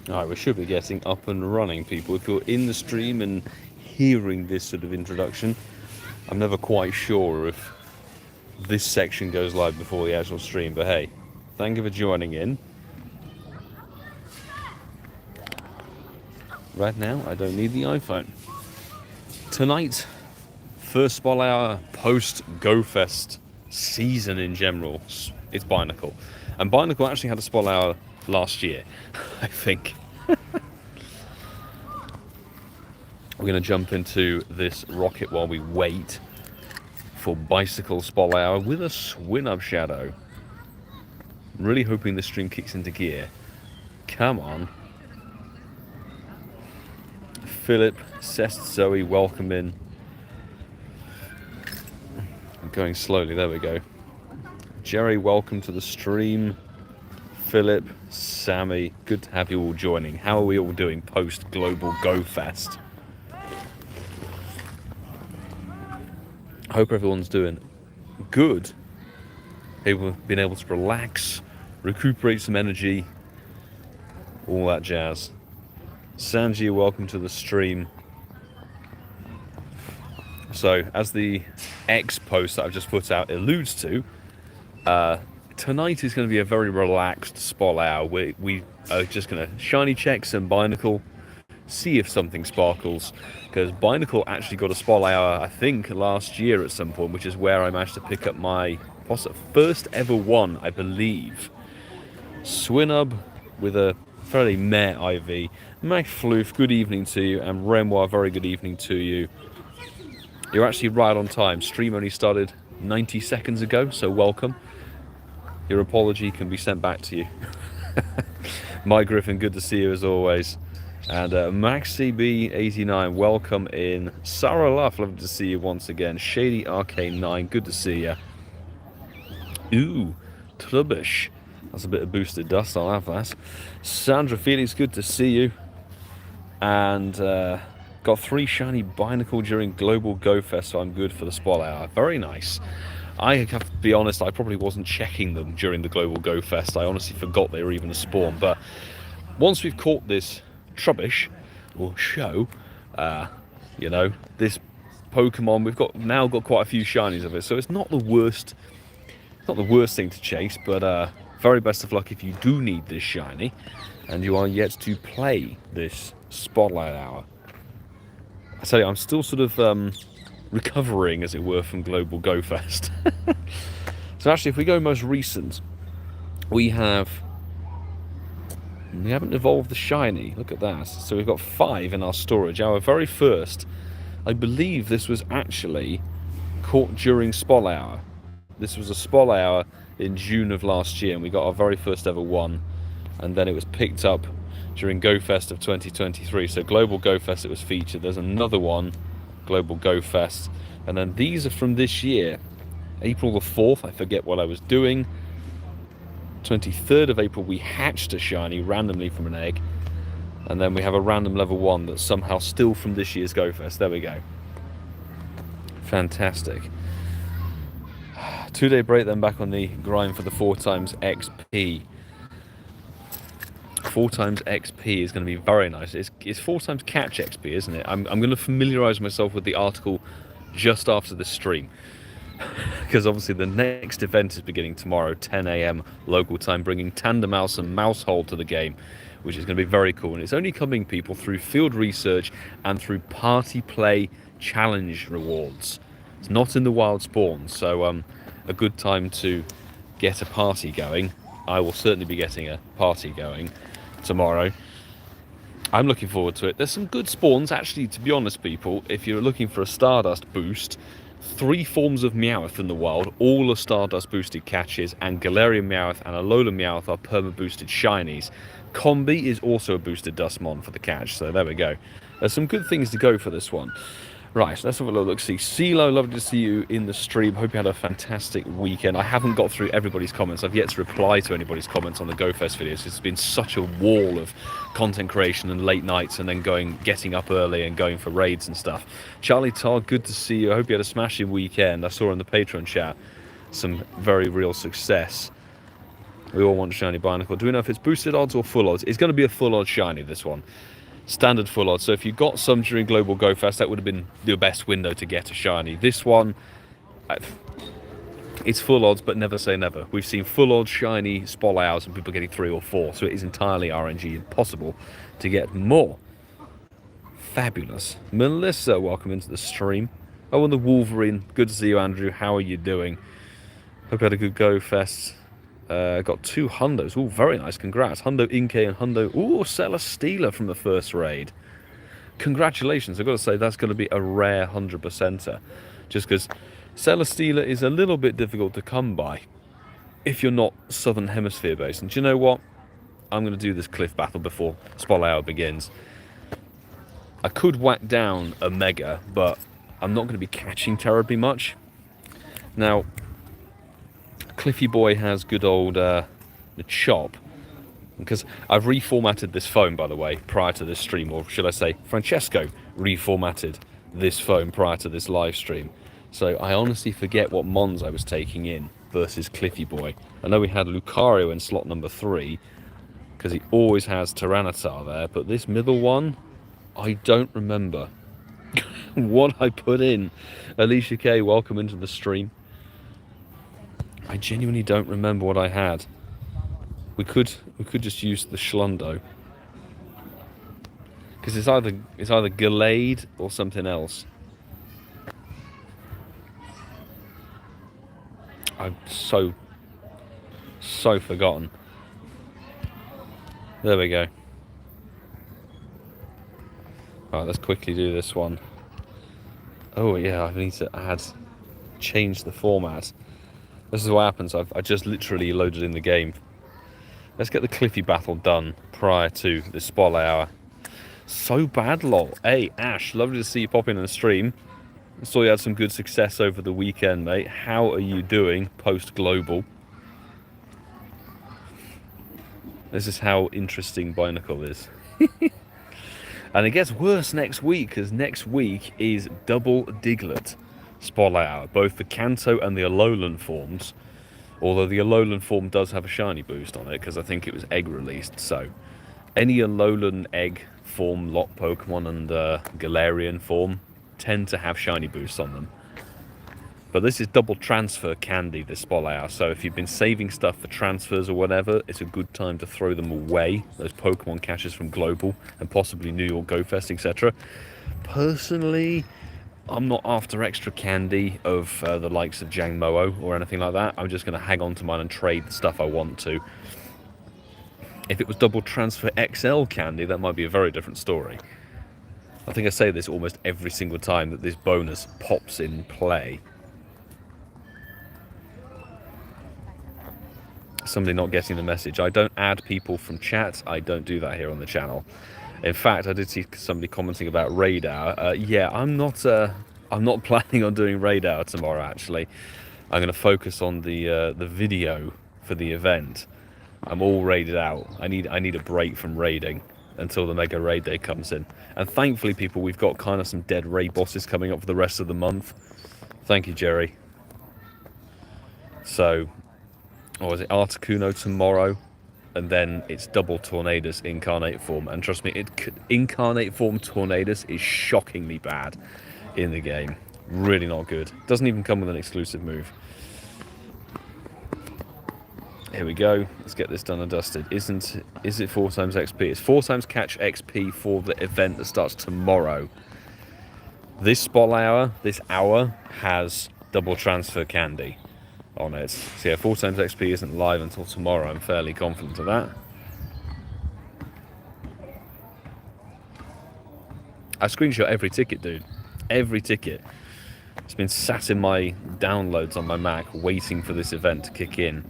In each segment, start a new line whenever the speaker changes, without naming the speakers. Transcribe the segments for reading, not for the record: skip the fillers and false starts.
Alright, we should be getting up and running, people. If you're in the stream and hearing this sort of introduction, I'm never quite sure if this section goes live before the actual stream, but hey, thank you for joining in. Right now, I don't need the iPhone. Tonight, first Spotlight Hour post GoFest season in general, it's Binacle. And Binacle actually had a Spotlight Hour last year, I think. We're going to jump into this rocket while we wait for Bicycle Spotlight Hour with a swin-up shadow. I'm really hoping the stream kicks into gear. Come on. Philip, Cest, Zoe, welcome in. I'm going slowly, there we go. Jerry, welcome to the stream. Philip, Sammy, good to have you all joining. How are we all doing post Global Go Fest? I hope everyone's doing good. Been able to relax, recuperate some energy, all that jazz. Sanji, welcome to the stream. So, as the X post that I've just put out alludes to, tonight is going to be a very relaxed Spotlight Hour. We are just going to shiny check some Binacle, see if something sparkles, because Binacle actually got a Spotlight Hour, I think, last year at some point, which is where I managed to pick up my first ever one, I believe. Swinub with a fairly meh IV. MacFloof, good evening to you, and Remoir, very good evening to you. You're actually right on time. Stream only started 90 seconds ago, so welcome. Your apology can be sent back to you. Mike Griffin, good to see you as always. And MaxCB89, welcome in. Sarah Luff, lovely to see you once again. Shady Arcane9, good to see you. Ooh, Trubbish. That's a bit of boosted dust, I'll have that. Sandra Felix, good to see you. And got 3 shiny Binacle during Global Go Fest, so I'm good for the Spotlight Hour. Very nice. I have to be honest, I probably wasn't checking them during the Global Go Fest. I honestly forgot they were even a spawn. But once we've caught this Trubbish, or show, you know, this Pokemon, we've now got quite a few shinies of it, so it's not the worst thing to chase, but very best of luck if you do need this shiny and you are yet to play this Spotlight Hour. I tell you, I'm still sort of recovering, as it were, from Global Go Fest. So actually, if we go most recent, we haven't evolved the shiny. Look at that. So we've got 5 in our storage. Our very first, I believe this was actually caught during Spotlight Hour. This was a Spotlight Hour in June of last year, and we got our very first ever one, and then it was picked up during Go Fest of 2023. So Global Go Fest, it was featured. There's another one, Global Go Fest, and then these are from this year. April the 4th, I forget what I was doing. 23rd of April, we hatched a shiny randomly from an egg, and then we have a random level 1 that's somehow still from this year's Go Fest. There we go. Fantastic. 2-day break, then back on the grind for the 4 times XP. 4 times XP is going to be very nice. It's 4 times catch XP, isn't it? I'm going to familiarise myself with the article just after the stream, because obviously the next event is beginning tomorrow, 10 AM local time, bringing Tandemaus and Mousehold to the game, which is going to be very cool. And it's only coming, people, through field research and through party play challenge rewards. It's not in the wild spawn, so a good time to get a party going. I will certainly be getting a party going tomorrow. I'm looking forward to it. There's some good spawns, actually, to be honest, people. If you're looking for a Stardust boost, 3 forms of Meowth in the wild, all are Stardust boosted catches, and Galarian Meowth and Alola Meowth are perma boosted shinies. Combi is also a boosted Dustmon for the catch, so there we go. There's some good things to go for this one. Right, let's have a little look. See, CeeLo, lovely to see you in the stream. Hope you had a fantastic weekend. I haven't got through everybody's comments. I've yet to reply to anybody's comments on the GoFest videos. It's been such a wall of content creation and late nights, and then getting up early and going for raids and stuff. Charlie Todd, good to see you. I hope you had a smashing weekend. I saw in the Patreon chat some very real success. We all want shiny Binacle. Do we know if it's boosted odds or full odds? It's going to be a full odds shiny, this one. Standard full odds. So if you got some during Global Go Fest, that would have been the best window to get a shiny. This one, it's full odds, but never say never. We've seen full odds shiny Spotlight Hours and people getting 3 or 4, so it is entirely RNG impossible to get more. Fabulous. Melissa, welcome into the stream. Oh, and the Wolverine. Good to see you, Andrew. How are you doing? Hope you had a good Go Fest. Got 2 hundos. Oh, very nice. Congrats. Hundo Inke and Hundo. Oh, Celesteela from the first raid. Congratulations. I've got to say, that's going to be a rare 100%er. Just because Celesteela is a little bit difficult to come by if you're not Southern Hemisphere based. And do you know what? I'm going to do this cliff battle before Spotlight Hour begins. I could whack down a Mega, but I'm not going to be catching terribly much. Now, Cliffy Boy has good old the chop, because I've reformatted this phone, by the way, prior to this stream, or should I say Francesco reformatted this phone prior to this live stream. So I honestly forget what Mons I was taking in versus Cliffy Boy. I know we had Lucario in slot number 3, because he always has Tyranitar there, but this middle one, I don't remember what I put in. Alicia K, welcome into the stream. I genuinely don't remember what I had. We could just use the Schlundo, because it's either Gallade or something else. I've so forgotten. There we go. Alright, let's quickly do this one. Oh yeah, I need to change the format. This is what happens. I just literally loaded in the game. Let's get the Cliffy battle done prior to the Spotlight Hour. So bad, lol. Hey, Ash, lovely to see you pop in the stream. I saw you had some good success over the weekend, mate. How are you doing post-global? This is how interesting Binacle is. And it gets worse next week, because next week is double Diglett Spotlight Hour, both the Kanto and the Alolan forms. Although the Alolan form does have a shiny boost on it, because I think it was egg released. So any Alolan egg form lot Pokemon and Galarian form tend to have shiny boosts on them. But this is double transfer candy, this Spotlight Hour. So if you've been saving stuff for transfers or whatever, it's a good time to throw them away. Those Pokemon catches from Global and possibly New York Go Fest, etc. Personally, I'm not after extra candy of the likes of Jangmo-o or anything like that. I'm just going to hang on to mine and trade the stuff I want to. If it was double transfer XL candy, that might be a very different story. I think I say this almost every single time that this bonus pops in play. Somebody not getting the message. I don't add people from chat. I don't do that here on the channel. In fact, I did see somebody commenting about Raid Hour. Yeah, I'm not planning on doing Raid Hour tomorrow, actually. I'm going to focus on the video for the event. I'm all raided out. I need a break from raiding until the Mega Raid Day comes in. And thankfully, people, we've got kind of some dead raid bosses coming up for the rest of the month. Thank you, Jerry. So, what was it? Articuno tomorrow. And then it's double Tornadus Incarnate form. And trust me, Incarnate form Tornadus is shockingly bad in the game. Really not good. Doesn't even come with an exclusive move. Here we go. Let's get this done and dusted. Is it 4 times XP? It's 4 times catch XP for the event that starts tomorrow. This Spotlight Hour, this hour, has double transfer candy on it. So yeah, 4 times XP isn't live until tomorrow. I'm fairly confident of that. I screenshot every ticket, dude. Every ticket. It's been sat in my downloads on my Mac waiting for this event to kick in.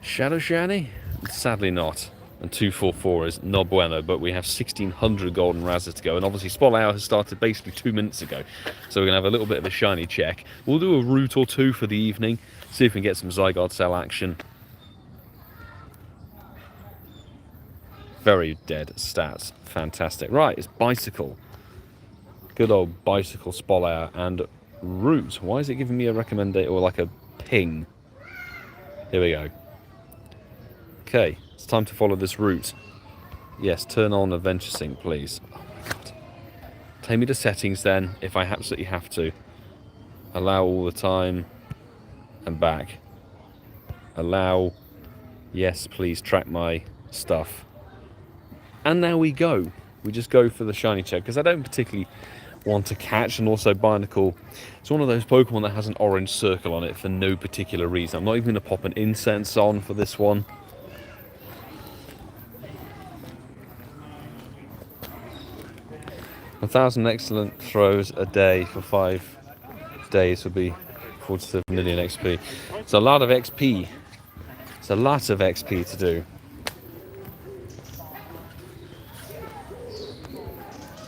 Shadow Shiny? Sadly not. And 244 is no bueno, but we have 1600 golden Razzers to go. And obviously Spotlight Hour has started basically 2 minutes ago. So we're going to have a little bit of a shiny check. We'll do a route or two for the evening. See if we can get some Zygarde cell action. Very dead stats. Fantastic. Right, it's Bicycle. Good old Bicycle, Spotlight Hour and route. Why is it giving me a recommendation or like a ping? Here we go. Okay, it's time to follow this route. Yes, turn on Adventure Sync, please. Oh my god. Take me to settings then, if I absolutely have to. Allow all the time. And back. Allow. Yes, please track my stuff. And now we go. We just go for the shiny check, because I don't particularly want to catch, and also Binacle. It's one of those Pokemon that has an orange circle on it for no particular reason. I'm not even going to pop an incense on for this one. A 1,000 excellent throws a day for 5 days would be 47 million XP. It's a lot of XP. It's a lot of XP to do.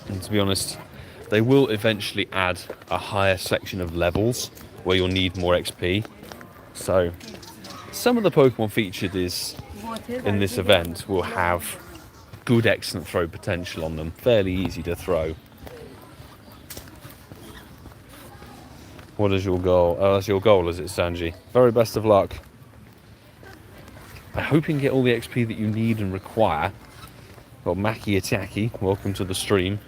And to be honest, they will eventually add a higher section of levels where you'll need more XP. So some of the Pokemon featured in this event will have good excellent throw potential on them. Fairly easy to throw. What is your goal? Oh, that's your goal, is it, Sanji? Very best of luck. I hope you can get all the XP that you need and require. Well, Maki Ataki, welcome to the stream.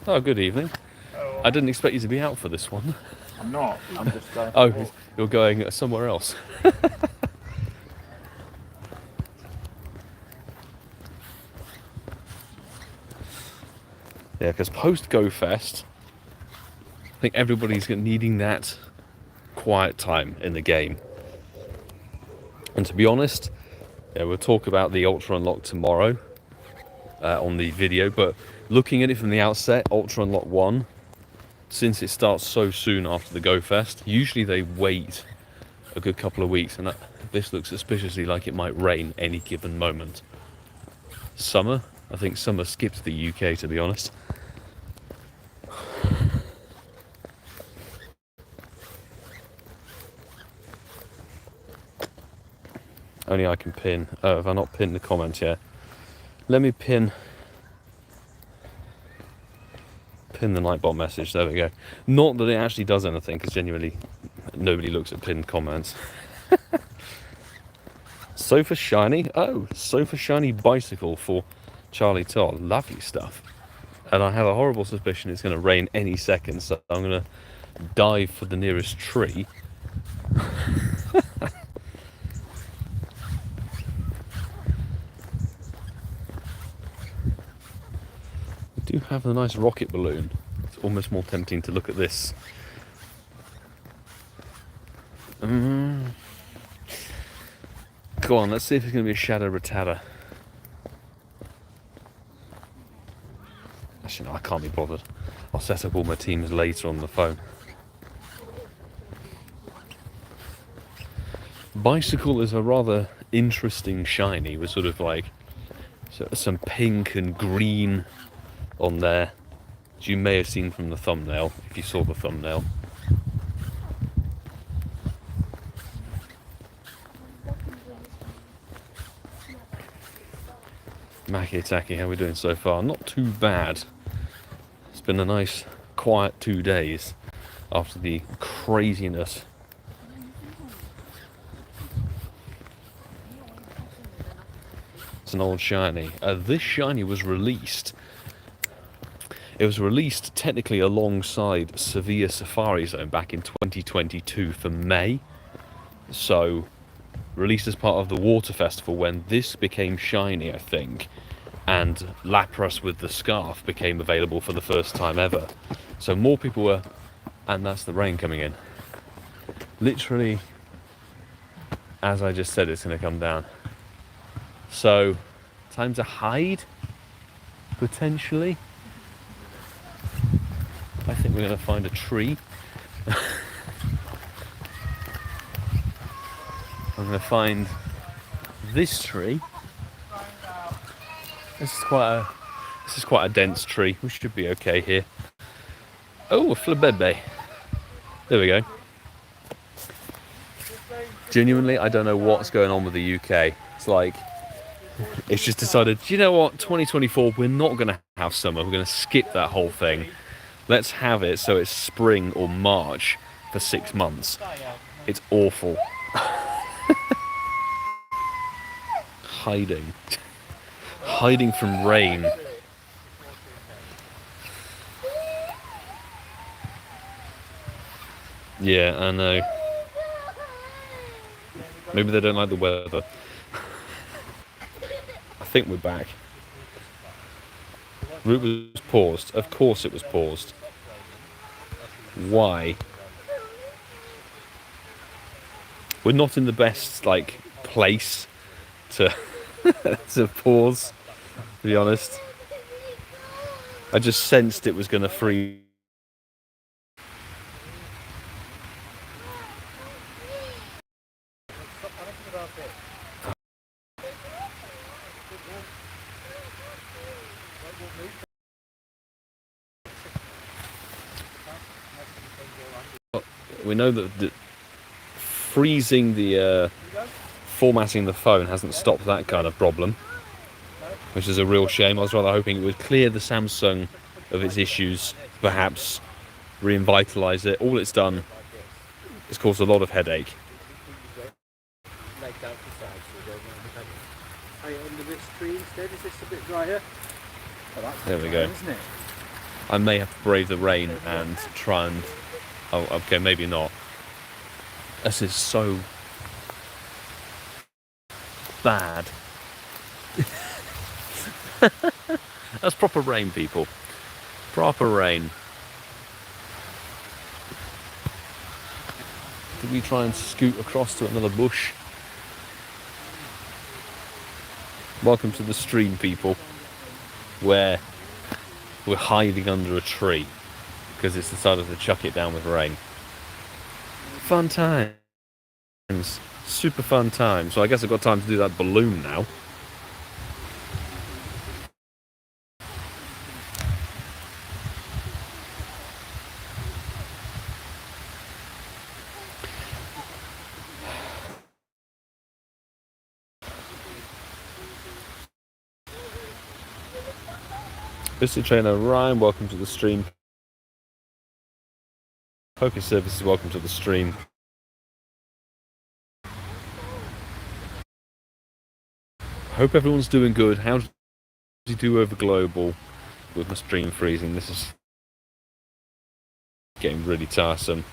Oh, good evening.
Oh.
I didn't expect you to be out for this one.
I'm not. I'm just going.
Oh, you're going somewhere else. Yeah, because post Go Fest, I think everybody's needing that quiet time in the game. And to be honest, yeah, we'll talk about the Ultra Unlock tomorrow on the video, but looking at it from the outset, Ultra Unlock 1, since it starts so soon after the Go Fest, usually they wait a good couple of weeks, and this looks suspiciously like it might rain any given moment. Summer? I think summer skipped the UK, to be honest. Only I can pin. Oh, have I not pinned the comments yet? Let me pin the Nightbot message. There we go. Not that it actually does anything, because genuinely nobody looks at pinned comments. Sofa Shiny. Oh, Sofa Shiny Bicycle for Charlie Todd. Lovely stuff. And I have a horrible suspicion it's going to rain any second, so I'm going to dive for the nearest tree. We do have a nice rocket balloon. It's almost more tempting to look at this. Go on, let's see if it's going to be a Shadow Rattata. Actually, no, I can't be bothered. I'll set up all my teams later on the phone. Bicycle is a rather interesting shiny with sort of like some pink and green on there, as you may have seen from the thumbnail, if you saw the thumbnail. Maki Ataki, how are we doing so far? Not too bad. It's been a nice quiet 2 days after the craziness. It's an old shiny. This shiny was released. It was released technically alongside Sevilla Safari Zone back in 2022 for May. So, released as part of the Water Festival when this became shiny, I think. And Lapras with the scarf became available for the first time ever. So more people were... And that's the rain coming in. Literally, as I just said, it's going to come down. So, time to hide, potentially. I think we're going to find a tree. I'm going to find this tree. This is quite a dense tree. We should be okay here. Oh, a flabebe. There we go. Genuinely, I don't know what's going on with the UK. It's like It's just decided, you know what, 2024, we're not going to have summer. We're going to skip that whole thing. Let's have it so it's spring or March for 6 months. It's awful. Hiding. Hiding from rain. Yeah, I know. Maybe they don't like the weather. I think we're back. Route was paused. Of course it was paused. Why? We're not in the best, like, place to to pause, to be honest. I just sensed it was going to freeze. We know that freezing the formatting the phone hasn't stopped that kind of problem, which is a real shame. I was rather hoping it would clear the Samsung of its issues, perhaps re-vitalize it. All it's done is caused a lot of headache. There we go. I may have to brave the rain and try and... Oh, okay, maybe not. This is so bad. That's proper rain, people. Proper rain. Did we try and scoot across to another bush? Welcome to the stream, people, where we're hiding under a tree because it's decided to chuck it down with rain. Fun times. Super fun times. So I guess I've got time to do that balloon now. Mr. Trainer Ryan, welcome to the stream. Poké Services, welcome to the stream. Hope everyone's doing good. How did you do over global with my stream freezing? This is getting really tiresome.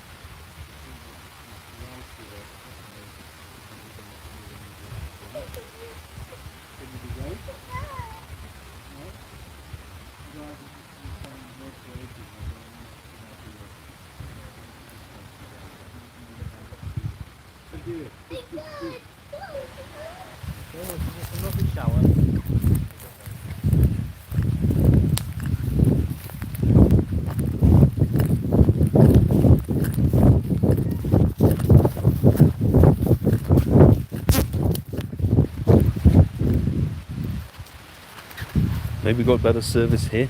Maybe we got better service here.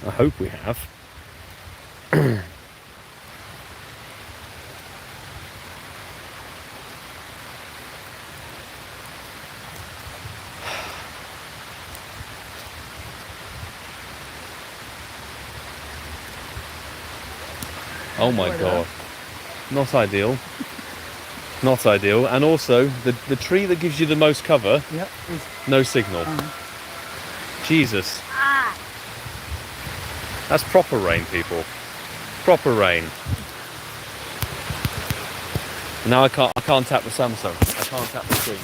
I hope we have. Oh my god. Not ideal. Not ideal. And also, the tree that gives you the most cover, yep, no signal. Jesus. That's proper rain, people. Proper rain. Now I can't tap the Samsung. I can't tap the screen.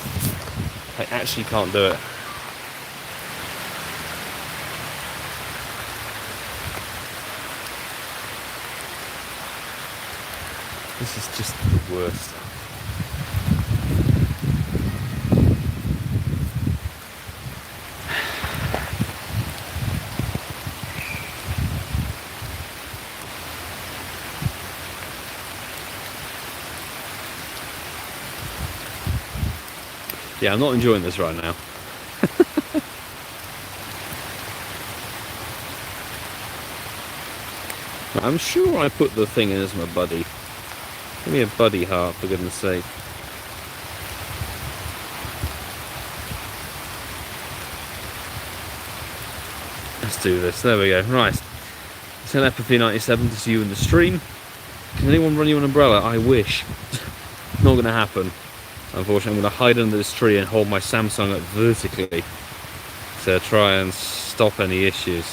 I actually can't do it. This is just the worst. Yeah, I'm not enjoying this right now. I'm sure I put the thing in as my buddy. Give me a buddy heart, for goodness sake. Let's do this. There we go. Right. Telepathy 97 to see you in the stream. Can anyone run you an umbrella? I wish. Not going to happen. Unfortunately, I'm going to hide under this tree and hold my Samsung up vertically to try and stop any issues.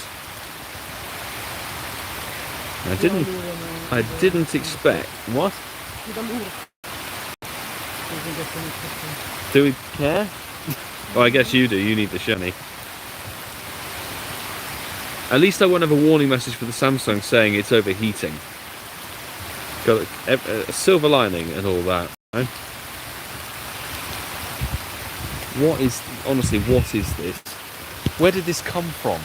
I didn't expect. What? Do we care? Well, I guess you do. You need the shiny. At least I won't have a warning message for the Samsung saying it's overheating. Got a silver lining and all that. Right? Honestly, what is this? Where did this come from?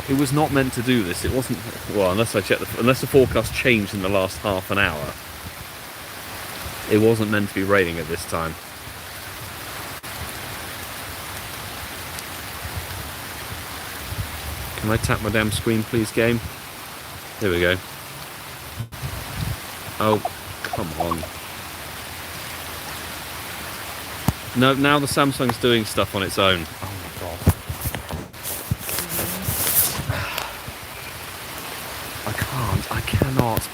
It was not meant to do this. It wasn't, well, unless the forecast changed in the last half an hour. It wasn't meant to be raining at this time. Can I tap my damn screen, please, game? There we go. Oh, come on. No, now the Samsung's doing stuff on its own. Oh my god.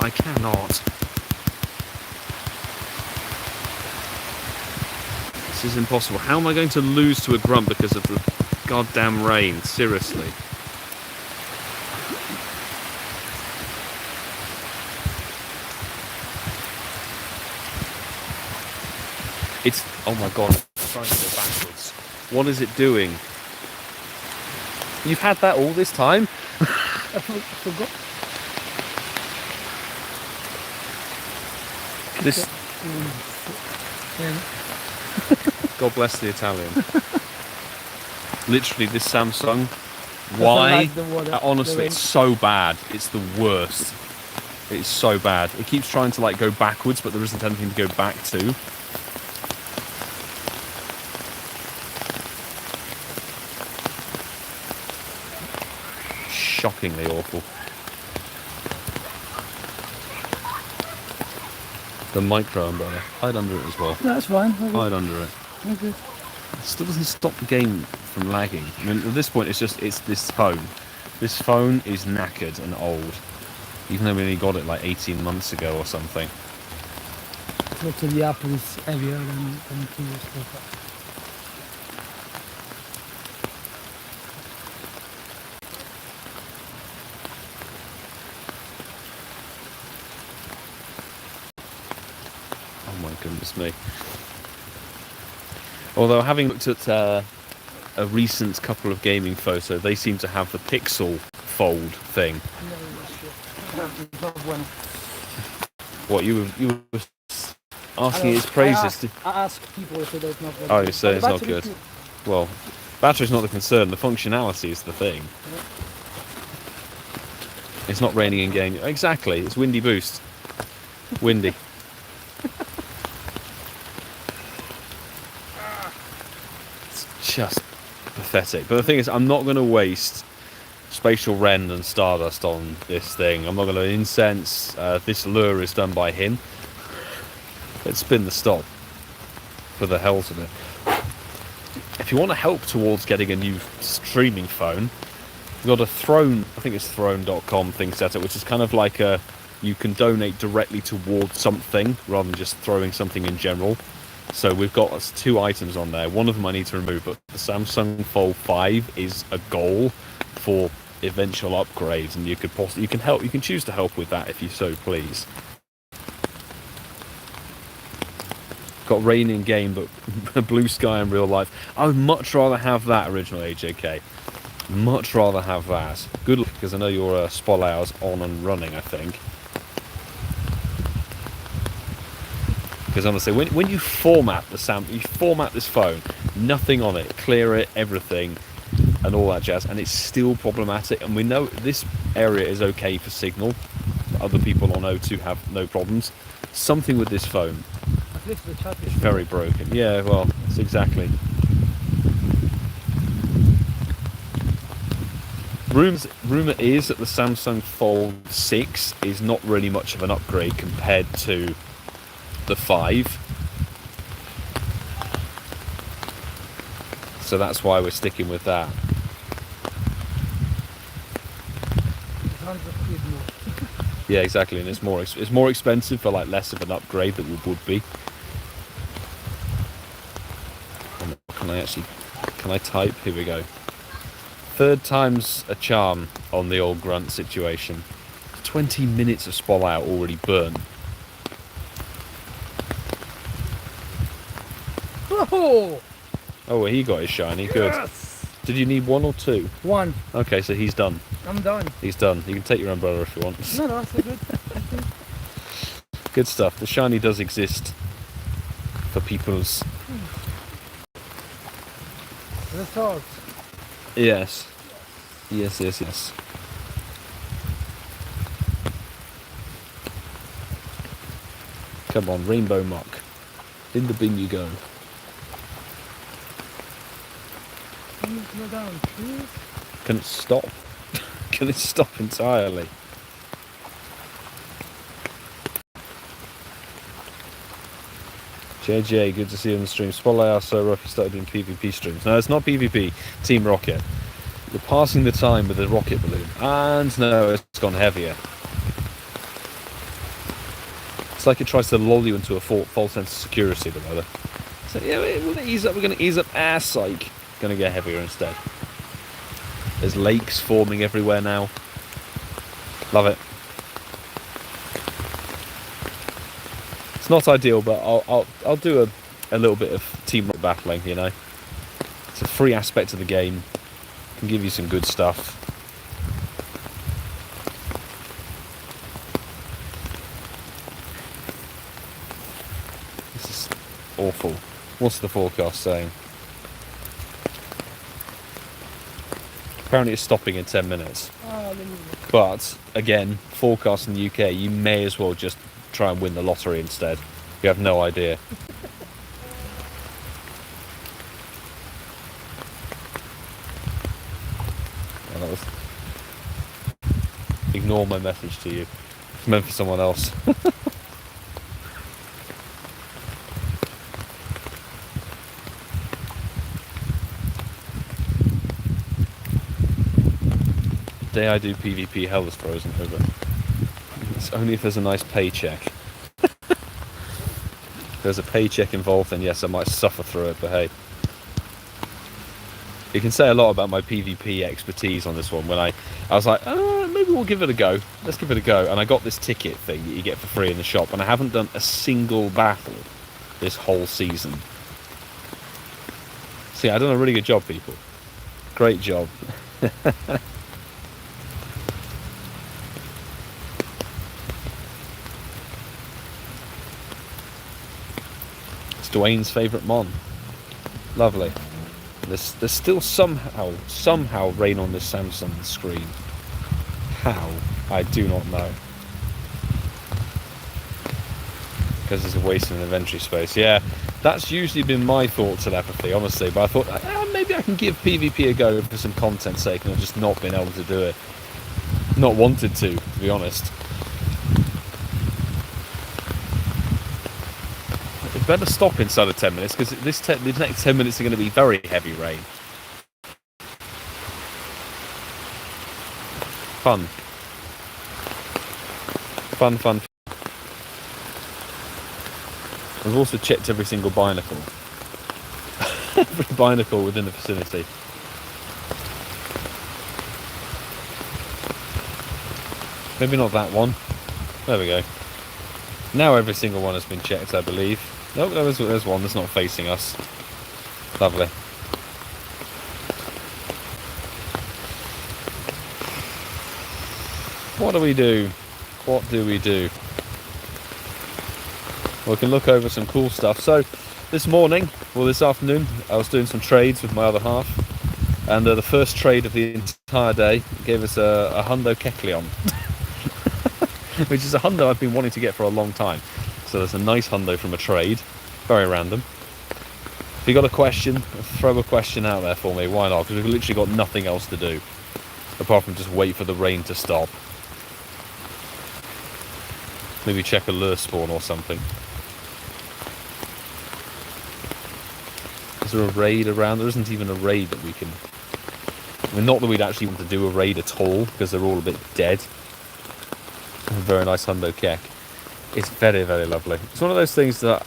I cannot. This is impossible. How am I going to lose to a grunt because of the goddamn rain? Seriously. It's, oh my god, I'm trying to go backwards. What is it doing? You've had that all this time?
I forgot.
This... God bless the Italian. Literally, this Samsung. Why? Honestly, it's so bad. It's the worst. It's so bad. It keeps trying to like go backwards, but there isn't anything to go back to. Shockingly awful. The micro umbrella. Hide under it as well.
That's fine.
Hide under it.
Okay.
It still doesn't stop the game from lagging. I mean, at this point, it's this phone. This phone is knackered and old. Even though we only got it like 18 months ago or something.
So the Apple is heavier than previous stuff.
Oh my goodness me. Although having looked at a recent couple of gaming photos, they seem to have the pixel fold thing. What, you were asking his praises?
I ask people if it's not good.
Oh, you say it's not good. Well, battery's not the concern, the functionality is the thing.
Yeah.
It's not raining in game. Exactly, it's windy boost. Windy. It's just pathetic. But the thing is, I'm not going to waste Spatial Rend and Stardust on this thing. I'm not going to incense. This lure is done by him. Let's spin the stop for the hells of it. If you want to help towards getting a new streaming phone, we've got a Throne, I think it's throne.com thing set up, which is kind of like you can donate directly towards something rather than just throwing something in general. So we've got 2 items on there. One of them I need to remove, but the Samsung Fold 5 is a goal for eventual upgrades, and you can choose to help with that if you so please. Got rain in game, but blue sky in real life. I would much rather have that original AJK. Much rather have that. Good luck, because I know your Spotlight Hour's on and running, I think. Because honestly, when you format you format this phone, nothing on it, clear it, everything, and all that jazz, and it's still problematic. And we know this area is okay for signal. Other people on O2 have no problems. Something with this phone.
It's
Very broken. Yeah, well, that's exactly. Rumor is that the Samsung Fold 6 is not really much of an upgrade compared to the 5. So that's why we're sticking with that. Yeah, exactly, and it's more expensive for like less of an upgrade than it would be. And can I type? Here we go. Third time's a charm on the old grunt situation. 20 minutes of Spotlight already burnt.
Oh,
Oh, he got his shiny. Good.
yes!
Did you need 1 or 2?
1.
Okay, so he's done.
I'm done.
He's done. You can take your umbrella if you want.
No, that's so good.
Good stuff. The shiny does exist for people's.
Results.
Yes. Yes. Come on, Rainbow Muck. In the bin you go.
Can you go down, please?
Can it stop? Can it stop entirely? JJ, good to see you on the stream. Spotlight Hour so rough you started doing PvP streams. No, it's not PvP. Team Rocket. You're passing the time with a rocket balloon. And no, it's gone heavier. It's like it tries to lull you into a false sense of security, the weather. So yeah, we're going to ease up. We're going to ease up our psych. Going to get heavier instead. There's lakes forming everywhere now. Love it. It's not ideal, but I'll do a little bit of team battling. You know, it's a free aspect of the game. Can give you some good stuff. This is awful. What's the forecast saying? Apparently it's stopping in 10 minutes. But again, forecast in the UK, you may as well just try and win the lottery instead. You have no idea. Oh, that was... Ignore my message to you. It's meant for someone else. The day I do PvP, hell is frozen over. It's only if there's a nice paycheck. If there's a paycheck involved, then yes, I might suffer through it, but hey. You can say a lot about my PvP expertise on this one. When I was like, oh, maybe we'll give it a go. Let's give it a go. And I got this ticket thing that you get for free in the shop, and I haven't done a single battle this whole season. See, I've done a really good job, people. Great job. Dwayne's favourite mon. Lovely. There's still somehow rain on this Samsung screen. How? I do not know. Because it's a waste of inventory space. Yeah, that's usually been my thought telepathy, honestly. But I thought maybe I can give PvP a go for some content's sake, and I've just not been able to do it. Not wanted to be honest. Better stop inside of 10 minutes, because the next 10 minutes are going to be very heavy rain. Fun. I've also checked every single binacle. Every binacle within the vicinity. Maybe not that one. There we go. Now every single one has been checked, I believe. Nope, there's one that's not facing us. Lovely. What do we do? What do we do? Well, we can look over some cool stuff. So, this morning, well this afternoon, I was doing some trades with my other half. And the first trade of the entire day gave us a Hundo Kecleon. Which is a Hundo I've been wanting to get for a long time. So there's a nice Hundo from a trade. Very random. If you got a question, throw a question out there for me. Why not? Because we've literally got nothing else to do. apart from just wait for the rain to stop. Maybe check a lure spawn or something. Is there a raid around? There isn't even a raid that we can... I mean, not that we'd actually want to do a raid at all, because they're all a bit dead. Very nice hundo kek. It's very, very lovely. It's one of those things that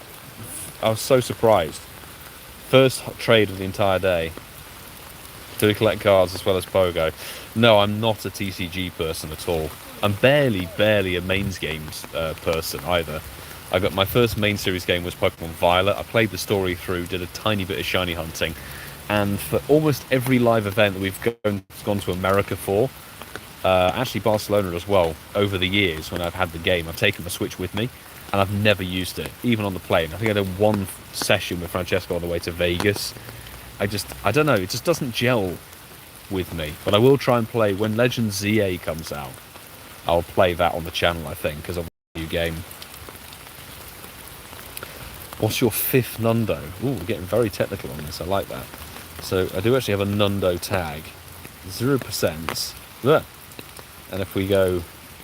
I was so surprised. First trade of the entire day. Do we collect cards as well as Pogo? No, I'm not a TCG person at all. I'm barely a mains games person either. I got my first main series game was Pokemon Violet. I played the story through, did a tiny bit of shiny hunting, and for almost every live event that we've gone to America for, actually Barcelona as well, over the years when I've had the game, I've taken the Switch with me, and I've never used it, even on the plane. I think I did one session with Francesco on the way to Vegas. I don't know, it just doesn't gel with me. But I will try and play when Legend ZA comes out. I'll play that on the channel, I think, because I've got a new game. What's your fifth Nundo? Ooh, we're getting very technical on this. I like that. So I do actually have a Nundo tag. 0%. There. And if we go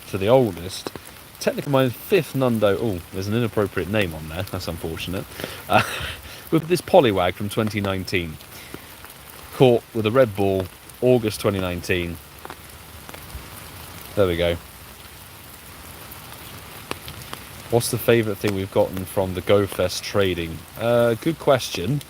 to the oldest, technically my fifth Nundo... Oh, there's an inappropriate name on there. That's unfortunate. With this Poliwag from 2019. Caught with a red ball, August 2019. There we go. What's the favourite thing we've gotten from the GoFest trading? Good question.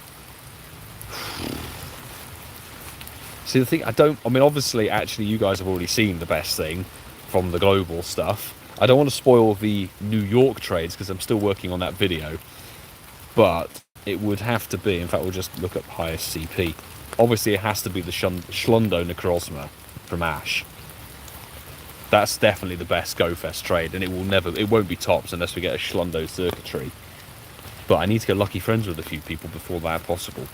See, the thing, I mean, obviously, actually, you guys have already seen the best thing from the global stuff. I don't want to spoil the New York trades because I'm still working on that video. But it would have to be, in fact, we'll just look up highest CP. Obviously, it has to be the Schlundo Necrozma from Ash. That's definitely the best GoFest trade, and it won't be tops unless we get a Schlundo circuitry. But I need to get lucky friends with a few people before that's possible.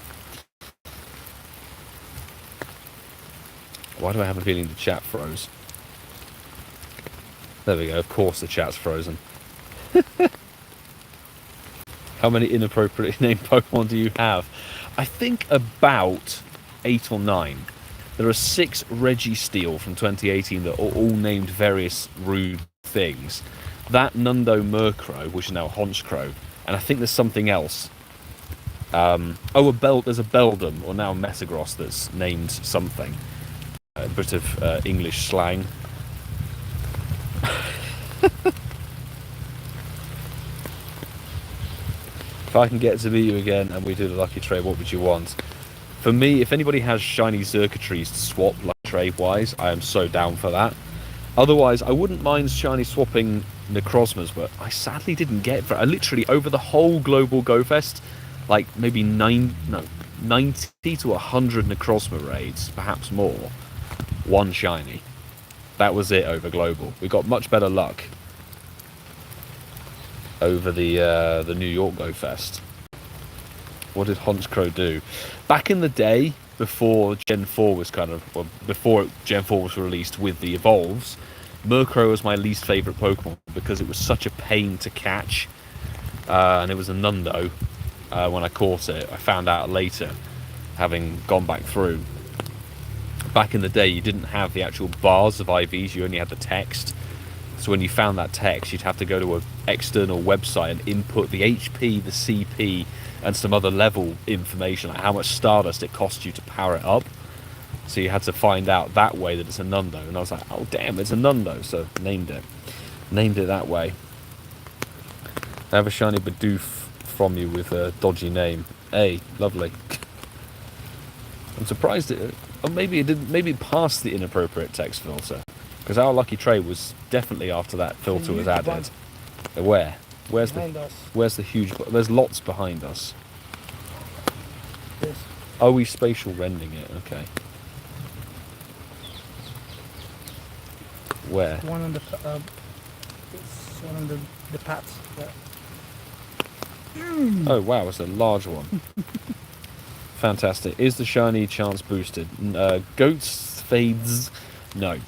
Why do I have a feeling the chat froze? There we go, of course the chat's frozen. How many inappropriately named Pokemon do you have? I think about 8 or 9. There are 6 Registeel from 2018 that are all named various rude things. That Nundo Murkrow, which is now Honchkrow, and I think there's something else. There's a Beldum, or now Metagross, that's named something. A bit of English slang. If I can get to meet you again and we do the lucky trade, what would you want? For me, if anybody has shiny circuitries to swap, like trade-wise, I am so down for that. Otherwise, I wouldn't mind shiny swapping Necrozmas, but I sadly didn't get for it. I literally, over the whole global GoFest, like maybe 90 to 100 Necrozma raids, perhaps more. One shiny. That was it over global. We got much better luck over the New York GoFest. What did Honchkrow do? Back in the day, before Gen 4 was before Gen 4 was released with the Evolves, Murkrow was my least favourite Pokemon because it was such a pain to catch. And it was a Nundo when I caught it. I found out later, having gone back through. Back in the day, you didn't have the actual bars of IVs, you only had the text. So when you found that text, you'd have to go to an external website and input the HP, the CP, and some other level information, like how much Stardust it cost you to power it up. So you had to find out that way that it's a Nundo. And I was like, oh damn, it's a Nundo. So named it that way. I have a shiny Bidoof from you with a dodgy name. Hey, lovely. I'm surprised it, or maybe it didn't, maybe it passed the inappropriate text filter. Because our lucky trade was definitely after that filter was added. Where? Where's the huge... There's lots behind us.
Yes.
Oh, we spatial rending it. Okay. Where?
One on the it's one on the pads. Yeah.
Oh wow, it's a large one. Fantastic. Is the shiny chance boosted? Goats fades. No.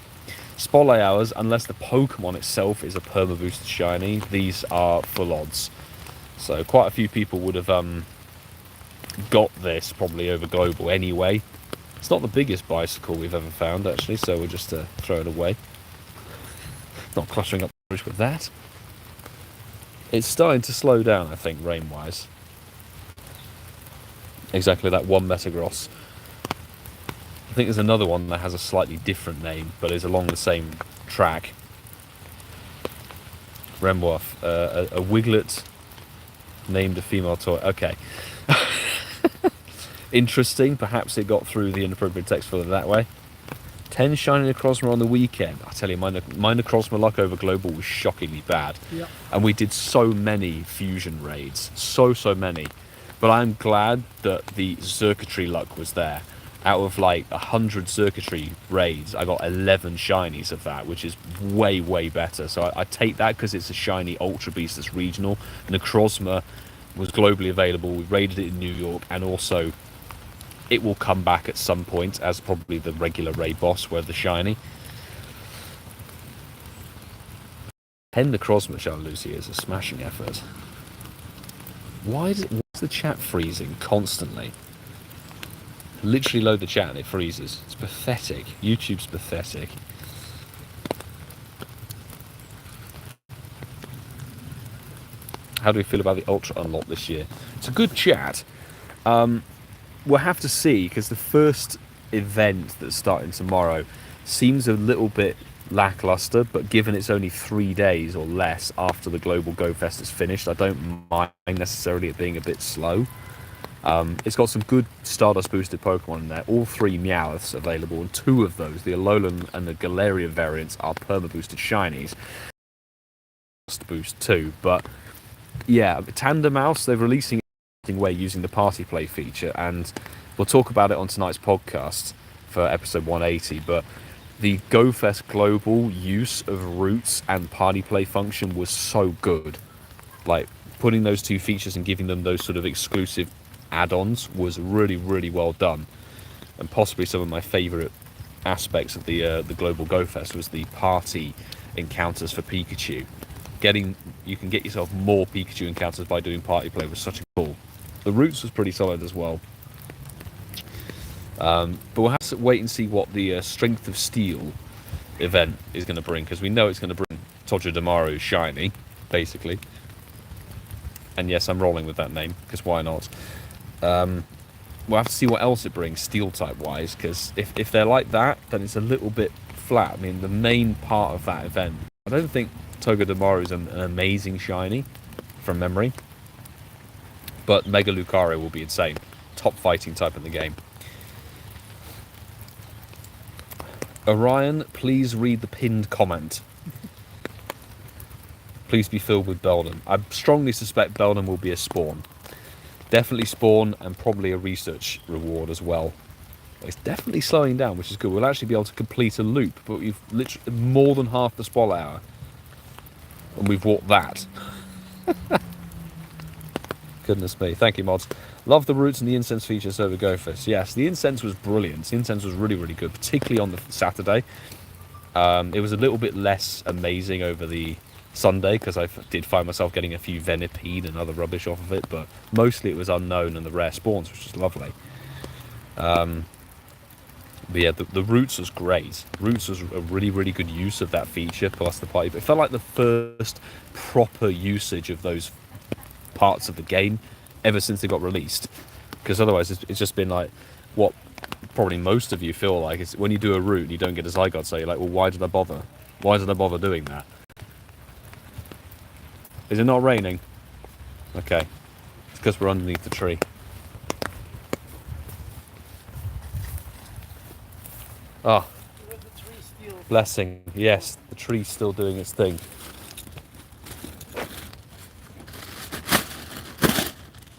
Spotlight Hours, unless the Pokemon itself is a perma boosted shiny, these are full odds. So quite a few people would have got this probably over global anyway. It's not the biggest bicycle we've ever found, actually, so we'll just throw it away. Not cluttering up with that. It's starting to slow down, I think, rain-wise. Exactly that one Metagross. I think there's another one that has a slightly different name, but is along the same track. Remwolf, a Wiglet named a female toy. Okay. Interesting. Perhaps it got through the inappropriate text filter that way. 10 shiny Necrozma on the weekend. I tell you, my Necrozma luck over global was shockingly bad.
Yep.
And we did so many fusion raids. So many. But I'm glad that the circuitry luck was there. Out of like 100 circuitry raids, I got 11 shinies of that, which is way better. So I take that because it's a shiny Ultra Beast that's regional. Necrozma was globally available. We raided it in New York, and also it will come back at some point as probably the regular raid boss, where the shiny. 10 Necrozma, Lucy, is a smashing effort. Why's the chat freezing constantly? Literally load the chat and it freezes. It's pathetic. YouTube's pathetic. How do we feel about the Ultra Unlock this year? It's a good chat. We'll have to see, because the first event that's starting tomorrow seems a little bit lackluster, but given it's only 3 days or less after the Global Go Fest is finished, I don't mind necessarily it being a bit slow. It's got some good Stardust boosted Pokemon in there. All 3 Meowths available, and 2 of those, the Alolan and the Galarian variants, are perma boosted shinies. Boost too, but yeah, Tandem Mouse, they're releasing it way using the party play feature, and we'll talk about it on tonight's podcast for episode 180. But the GoFest Global use of roots and party play function was so good. Like, putting those 2 features and giving them those sort of exclusive add-ons was really well done. And possibly some of my favourite aspects of the Global Go Fest was the party encounters for Pikachu. You can get yourself more Pikachu encounters by doing party play was such a cool. The roots was pretty solid as well. But we'll have to wait and see what the Strength of Steel event is going to bring, because we know it's going to bring Togedemaru shiny, basically. And yes, I'm rolling with that name, because why not? We'll have to see what else it brings steel type wise, because if they're like that, then it's a little bit flat. I mean, the main part of that event, I don't think Togedemaru is an amazing shiny from memory, but Mega Lucario will be insane. Top fighting type in the game. Orion, please read the pinned comment. Please be filled with Beldum. I strongly suspect Beldum will be a spawn. Definitely spawn, and probably a research reward as well. It's definitely slowing down, which is good. We'll actually be able to complete a loop, but we've literally more than half the Spotlight Hour, and we've walked that. Goodness me. Thank you, mods. Love the roots and the incense features over GoFest. Yes, the incense was brilliant. The incense was really good, particularly on the Saturday. It was a little bit less amazing over the Sunday, because I did find myself getting a few Venipede and other rubbish off of it, but mostly it was unknown and the rare spawns, which was lovely. But yeah, the roots was great. Roots was a really good use of that feature, plus the party. But it felt like the first proper usage of those parts of the game ever since they got released, because otherwise it's just been like what probably most of you feel like, is when you do a route and you don't get a Zygarde, so you're like, well, why did I bother doing that? Is it not raining? Okay. It's because we're underneath the tree. Ah. Blessing. Yes, the tree's still doing its thing.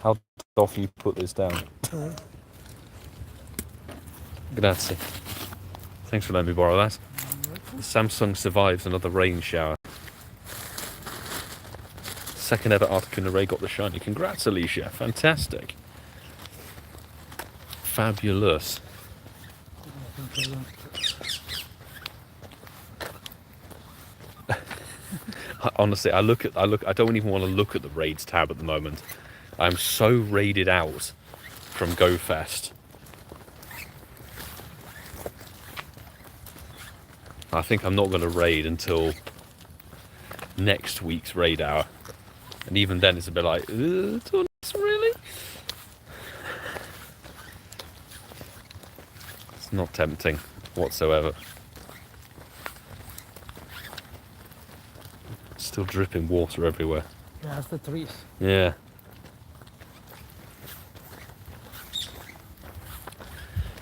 How doth you put this down? Grazie. Thanks for letting me borrow that. Samsung survives another rain shower. Second ever Articuno Ray got the shiny. Congrats, Alicia. Fantastic. Fabulous. Honestly, I don't even want to look at the raids tab at the moment. I'm so raided out from GoFest. I think I'm not going to raid until next week's raid hour. And even then it's a bit like, really? It's not tempting whatsoever. Still dripping water everywhere.
Yeah, that's the trees.
Yeah.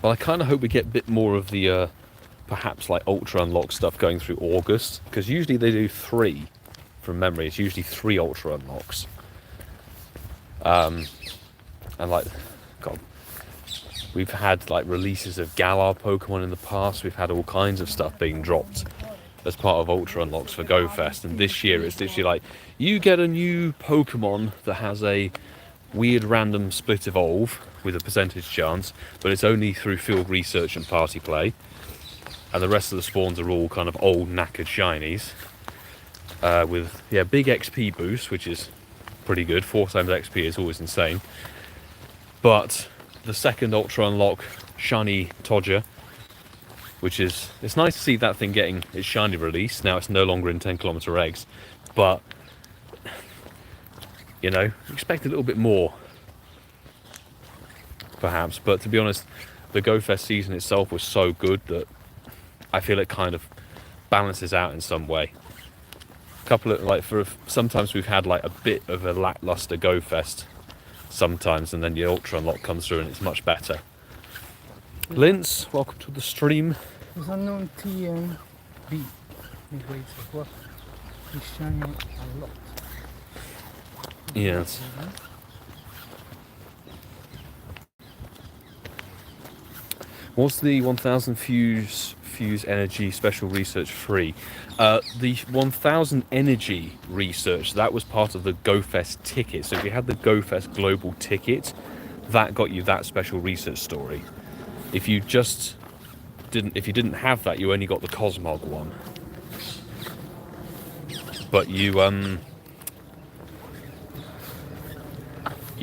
Well, I kind of hope we get a bit more of the, perhaps like ultra unlock stuff going through August, because usually they do 3, from memory. It's usually 3 ultra unlocks. And like, God, we've had like releases of Galar Pokemon in the past. We've had all kinds of stuff being dropped as part of ultra unlocks for GoFest, and this year it's literally like, you get a new Pokemon that has a weird random split evolve with a percentage chance, but it's only through field research and party play, and the rest of the spawns are all kind of old knackered shinies, with big XP boost, which is pretty good. 4 times XP is always insane. But the second ultra unlock, shiny Todger, which is, it's nice to see that thing getting its shiny release. Now it's no longer in 10km eggs, but you know, expect a little bit more perhaps. But to be honest, the GoFest season itself was so good that I feel it kind of balances out in some way. A couple of, like, sometimes we've had like a bit of a lackluster GoFest sometimes, and then the ultra unlock comes through and it's much better. Linz, welcome to the stream.
There's unknown T and B. Midway as well. He's shining a lot.
Yes. What's the 1000 fuse energy special research free? The 1000 energy research, that was part of the GoFest ticket. So if you had the GoFest global ticket, that got you that special research story. If you didn't have that, you only got the Cosmog one. But you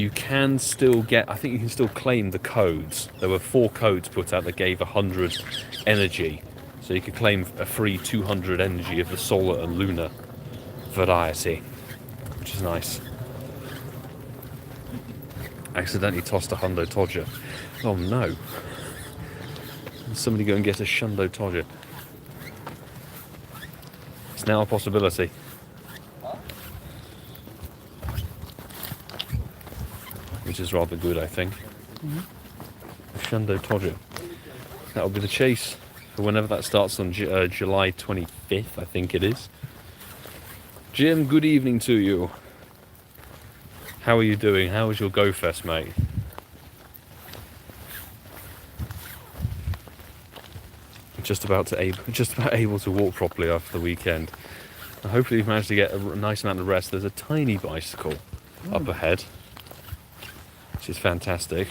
can still get, I think you can still claim the codes. There were 4 codes put out that gave 100 energy. So you could claim a free 200 energy of the solar and lunar variety, which is nice. Accidentally tossed a Hundo Todger. Oh no. Somebody go and get a Shundo Todger. It's now a possibility. Which is rather good, I think. Shundo Todger. That'll be the chase for whenever that starts on July 25th, I think it is. Jim, good evening to you. How are you doing? How was your GoFest, mate? Just about able to walk properly after the weekend. Hopefully you've managed to get a nice amount of rest. There's a tiny bicycle up ahead, which is fantastic.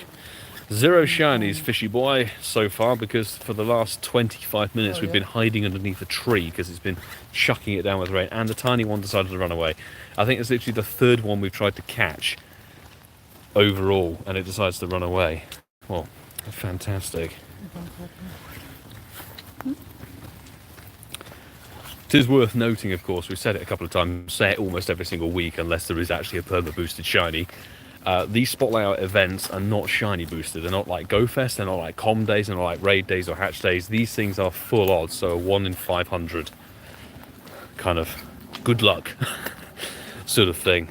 0 shinies, fishy boy, so far, because for the last 25 minutes we've been hiding underneath a tree because it's been chucking it down with rain, and the tiny one decided to run away. I think it's literally the 3rd one we've tried to catch overall, and it decides to run away. Well, fantastic. It is worth noting, of course, we've said it a couple of times, say it almost every single week, unless there is actually a perma boosted shiny. These Spotlight Hour events are not shiny boosted. They're not like GoFest, they're not like Com days, they're not like Raid days or Hatch days. These things are full odds, so a 1 in 500 kind of good luck sort of thing.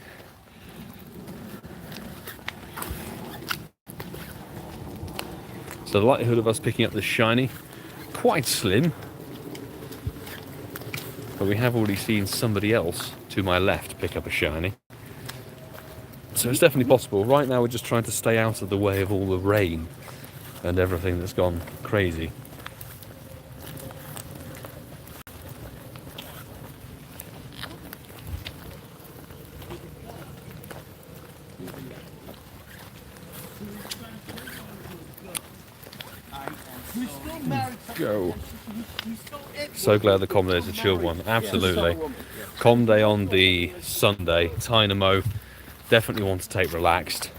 So the likelihood of us picking up this shiny, quite slim. But we have already seen somebody else to my left pick up a shiny. So it's definitely possible. Right now we're just trying to stay out of the way of all the rain and everything that's gone crazy. Go. So glad the Com Day is a chill one. Absolutely. Com Day on the Sunday. Dynamo. Definitely want to take relaxed.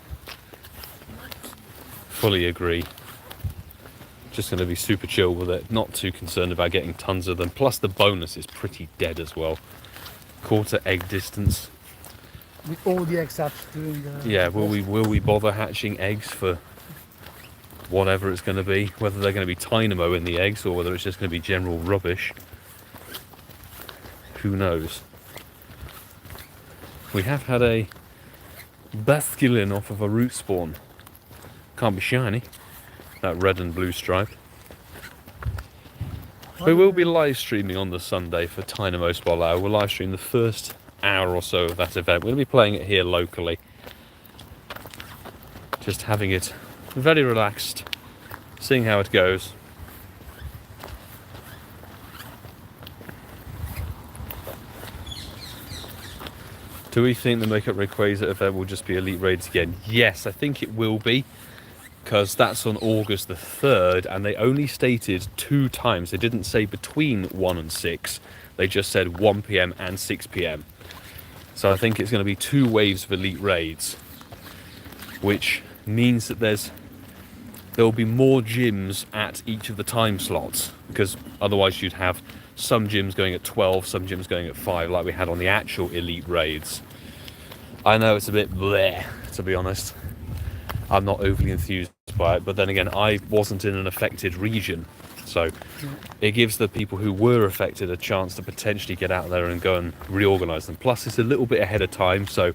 Fully agree. Just going to be super chill with it, not too concerned about getting tons of them. Plus the bonus is pretty dead as well. Quarter egg distance.
With all the eggs hatched during the...
Yeah, will we bother hatching eggs for whatever it's going to be? Whether they're going to be Dynamo in the eggs or whether it's just going to be general rubbish. Who knows? We have had a Basculin off of a root spawn. Can't be shiny. That red and blue stripe. We will be live streaming on the Sunday for Dynamo Spotlight Hour. We'll live stream the first hour or so of that event. We'll be playing it here locally. Just having it very relaxed, seeing how it goes. Do we think the Make Up Rayquaza event will just be Elite Raids again? Yes, I think it will be, because that's on August the 3rd, and they only stated 2 times. They didn't say between 1 and 6. They just said 1 PM and 6 PM. So I think it's going to be 2 waves of Elite Raids, which means that there'll be more gyms at each of the time slots, because otherwise you'd have some gyms going at 12, some gyms going at 5, like we had on the actual Elite Raids. I know it's a bit bleh, to be honest. I'm not overly enthused by it, but then again, I wasn't in an affected region, so it gives the people who were affected a chance to potentially get out there and go and reorganise them. Plus, it's a little bit ahead of time, so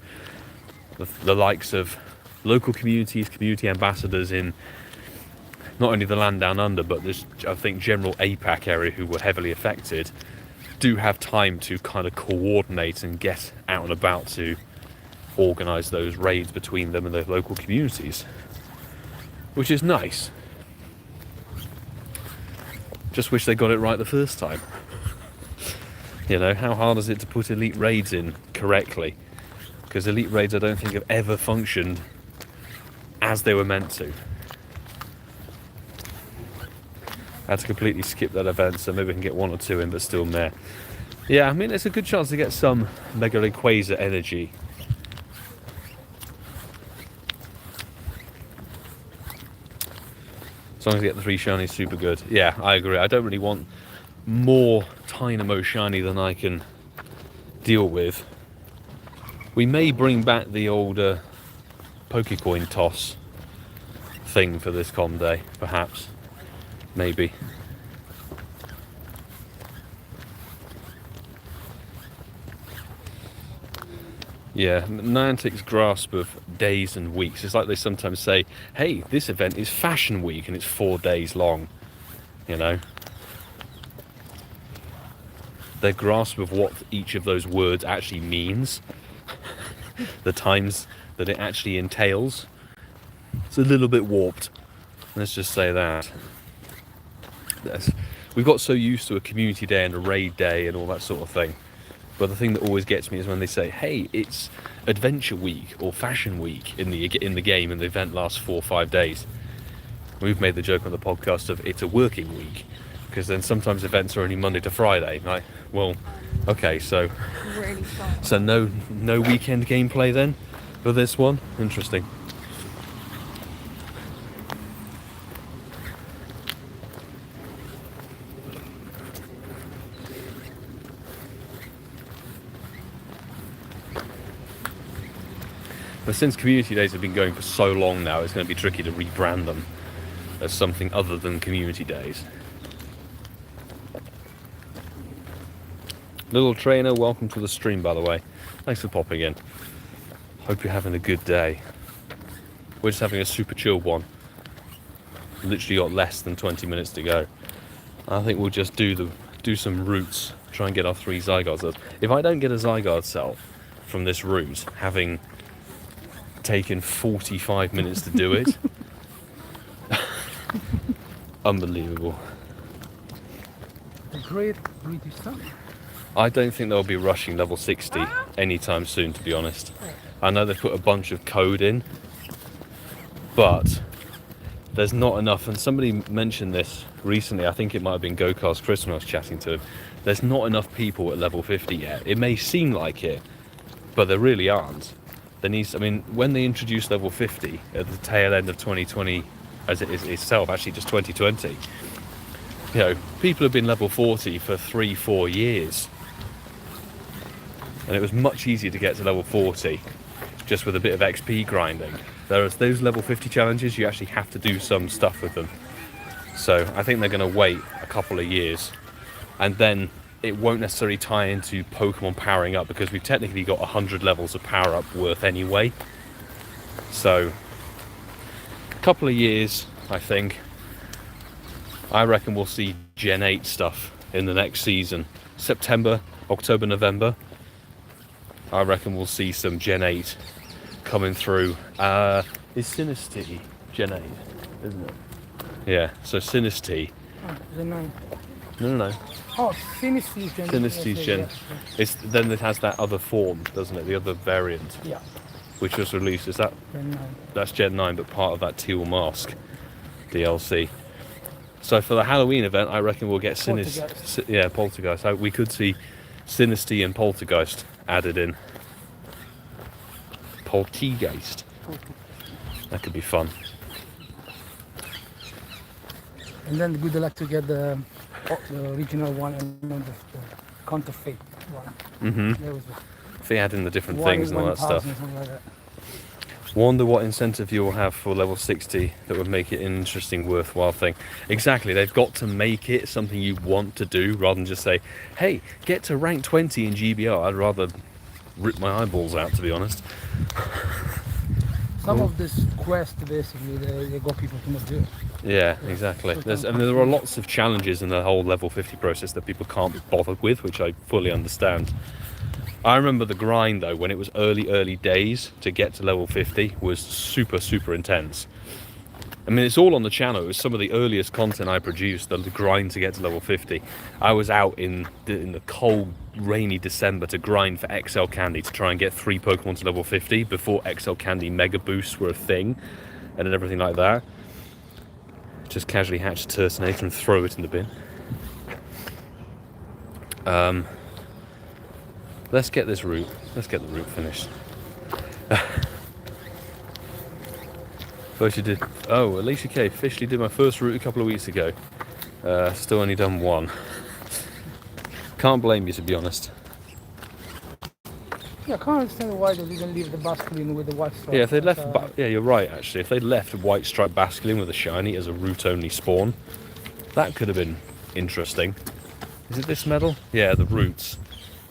the likes of local communities, community ambassadors in not only the land down under, but this, I think, general APAC area who were heavily affected, do have time to kind of coordinate and get out and about to organise those raids between them and the local communities, which is nice. Just wish they got it right the first time. You know, how hard is it to put Elite Raids in correctly? Because Elite Raids I don't think have ever functioned as they were meant to. I had to completely skip that event, so maybe we can get 1 or 2 in, but still meh. Yeah, I mean, it's a good chance to get some Mega Rayquaza energy. As long as I get the 3 shiny, super good. Yeah, I agree. I don't really want more Dynamo shiny than I can deal with. We may bring back the old Pokecoin toss thing for this com day, perhaps. Maybe. Yeah, Niantic's grasp of days and weeks. It's like they sometimes say, hey, this event is Fashion Week and it's 4 days long. You know? Their grasp of what each of those words actually means, the times that it actually entails, it's a little bit warped. Let's just say that. We've got so used to a community day and a raid day and all that sort of thing. But the thing that always gets me is when they say, hey, it's Adventure Week or Fashion Week in the game and the event lasts 4 or 5 days. We've made the joke on the podcast of it's a working week, because then sometimes events are only Monday to Friday. Like, well, okay, so no weekend gameplay then for this one? Interesting. But since community days have been going for so long now, it's going to be tricky to rebrand them as something other than community days. Little Trainer, welcome to the stream, by the way. Thanks for popping in. Hope you're having a good day. We're just having a super chill one. Literally got less than 20 minutes to go. I think we'll just do some routes, try and get our 3 Zygardes. If I don't get a Zygarde cell from this route, having taken 45 minutes to do it, unbelievable.
A great British song.
I don't think they'll be rushing level 60 anytime soon, to be honest. I know they've put a bunch of code in, but there's not enough, and somebody mentioned this recently, I think it might have been Gokars Chris when I was chatting to him. There's not enough people at level 50 yet. It may seem like it, but there really aren't. There needs, I mean, when they introduced level 50 at the tail end of 2020, as it is itself, actually just 2020. You know, people have been level 40 for 3-4 years. And it was much easier to get to level 40 just with a bit of XP grinding. Whereas those level 50 challenges, you actually have to do some stuff with them. So I think they're going to wait a couple of years, and then it won't necessarily tie into Pokemon powering up, because we've technically got 100 levels of power up worth anyway. So a couple of years, I think. I reckon we'll see Gen 8 stuff in the next season. September, October, November. I reckon we'll see some Gen 8 coming through. Is Sinistea Gen 8, isn't it? Yeah, so Sinistea.
Oh, the 9.
No.
Oh, Sinistee Gen.
Sinistee Gen. Then it has that other form, doesn't it? The other variant.
Yeah.
Which was released. Is that?
Gen 9.
That's Gen 9, but part of that Teal Mask DLC. So for the Halloween event, I reckon we'll get
Poltergeist.
Yeah, Poltergeist. We could see Sinistea and Poltergeist added in. Poltergeist. That could be fun.
And then good luck to get the original one and then the counterfeit one.
Mm-hmm.
There was
If they add in the different things and all that stuff.
Like that.
Wonder what incentive you'll have for level 60 that would make it an interesting, worthwhile thing. Exactly, they've got to make it something you want to do rather than just say, hey, get to rank 20 in GBR. I'd rather rip my eyeballs out, to be honest.
Some of this quest, basically, they got people to not do it.
Yeah, exactly. There are lots of challenges in the whole level 50 process that people can't be bothered with, which I fully understand. I remember the grind though, when it was early days to get to level 50 was super intense. I mean, it's all on the channel. It was some of the earliest content I produced, the grind to get to level 50. I was out in the cold, rainy December to grind for XL Candy to try and get 3 Pokemon to level 50 before XL Candy Mega Boosts were a thing and everything like that. Just casually hatch a Turtonator and throw it in the bin. Let's get this route. Let's get the route finished. First you did. Oh, Alicia K officially did my first route a couple of weeks ago. Still only done one. Can't blame you, to be honest.
Yeah, I can't understand why they didn't leave the Basculin with the white stripe.
Yeah, if they'd left. Yeah, you're right. Actually, if they'd left white striped Basculin with a shiny as a route-only spawn, that could have been interesting. Is it this medal? Yeah, the roots.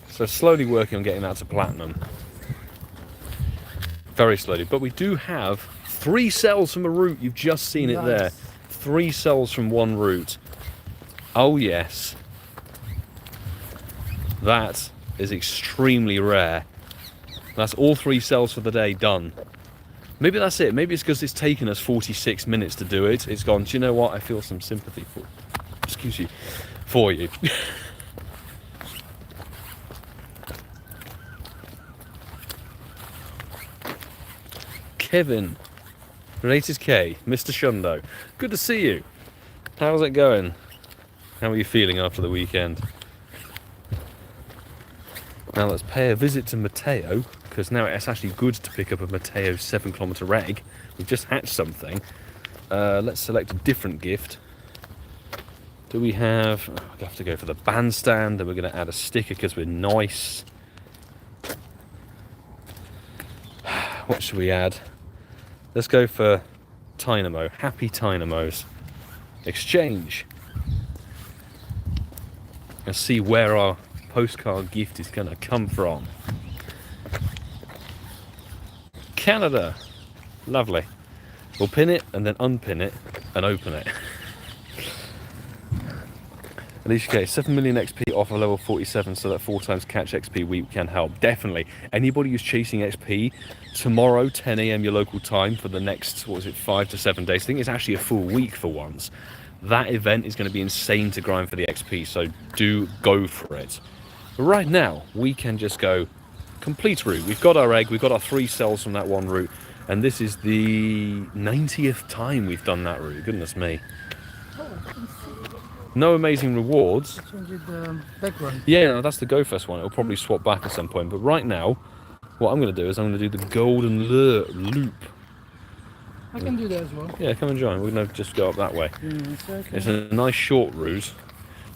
So slowly working on getting that to platinum. Very slowly. But we do have 3 cells from a route. You've just seen it there. 3 cells from one route. Oh yes. That is extremely rare. That's all 3 cells for the day done. Maybe that's it. Maybe it's because it's taken us 46 minutes to do it. It's gone, do you know what? I feel some sympathy for... Excuse you. For you. Kevin, Renatus K, Mr. Shundo, good to see you. How's it going? How are you feeling after the weekend? Now let's pay a visit to Mateo, because now it's actually good to pick up a Mateo 7-kilometre egg. We've just hatched something. Let's select a different gift. Do we have... Oh, we have to go for the bandstand, and we're going to add a sticker because we're nice. What should we add? Let's go for Tynamo. Happy Tynamos. Exchange. And see where our postcard gift is going to come from. Canada. Lovely. We'll pin it and then unpin it and open it. Alicia K, 7 million XP off of level 47, so that 4 times catch XP week can help. Definitely. Anybody who's chasing XP, tomorrow, 10 AM your local time for the next, 5 to 7 days. I think it's actually a full week for once. That event is going to be insane to grind for the XP, so do go for it. But right now, we can just go complete route. We've got our egg, we've got our 3 cells from that one route, and this is the 90th time we've done that route. Goodness me. No amazing rewards.
Change the background.
Yeah, no, that's the Go Fest one. It'll probably swap back at some point. But right now, what I'm going to do is I'm going to do the golden loop.
I can do that as well.
Yeah, come and join. We're going to just go up that way.
It's okay.
It's a nice short route.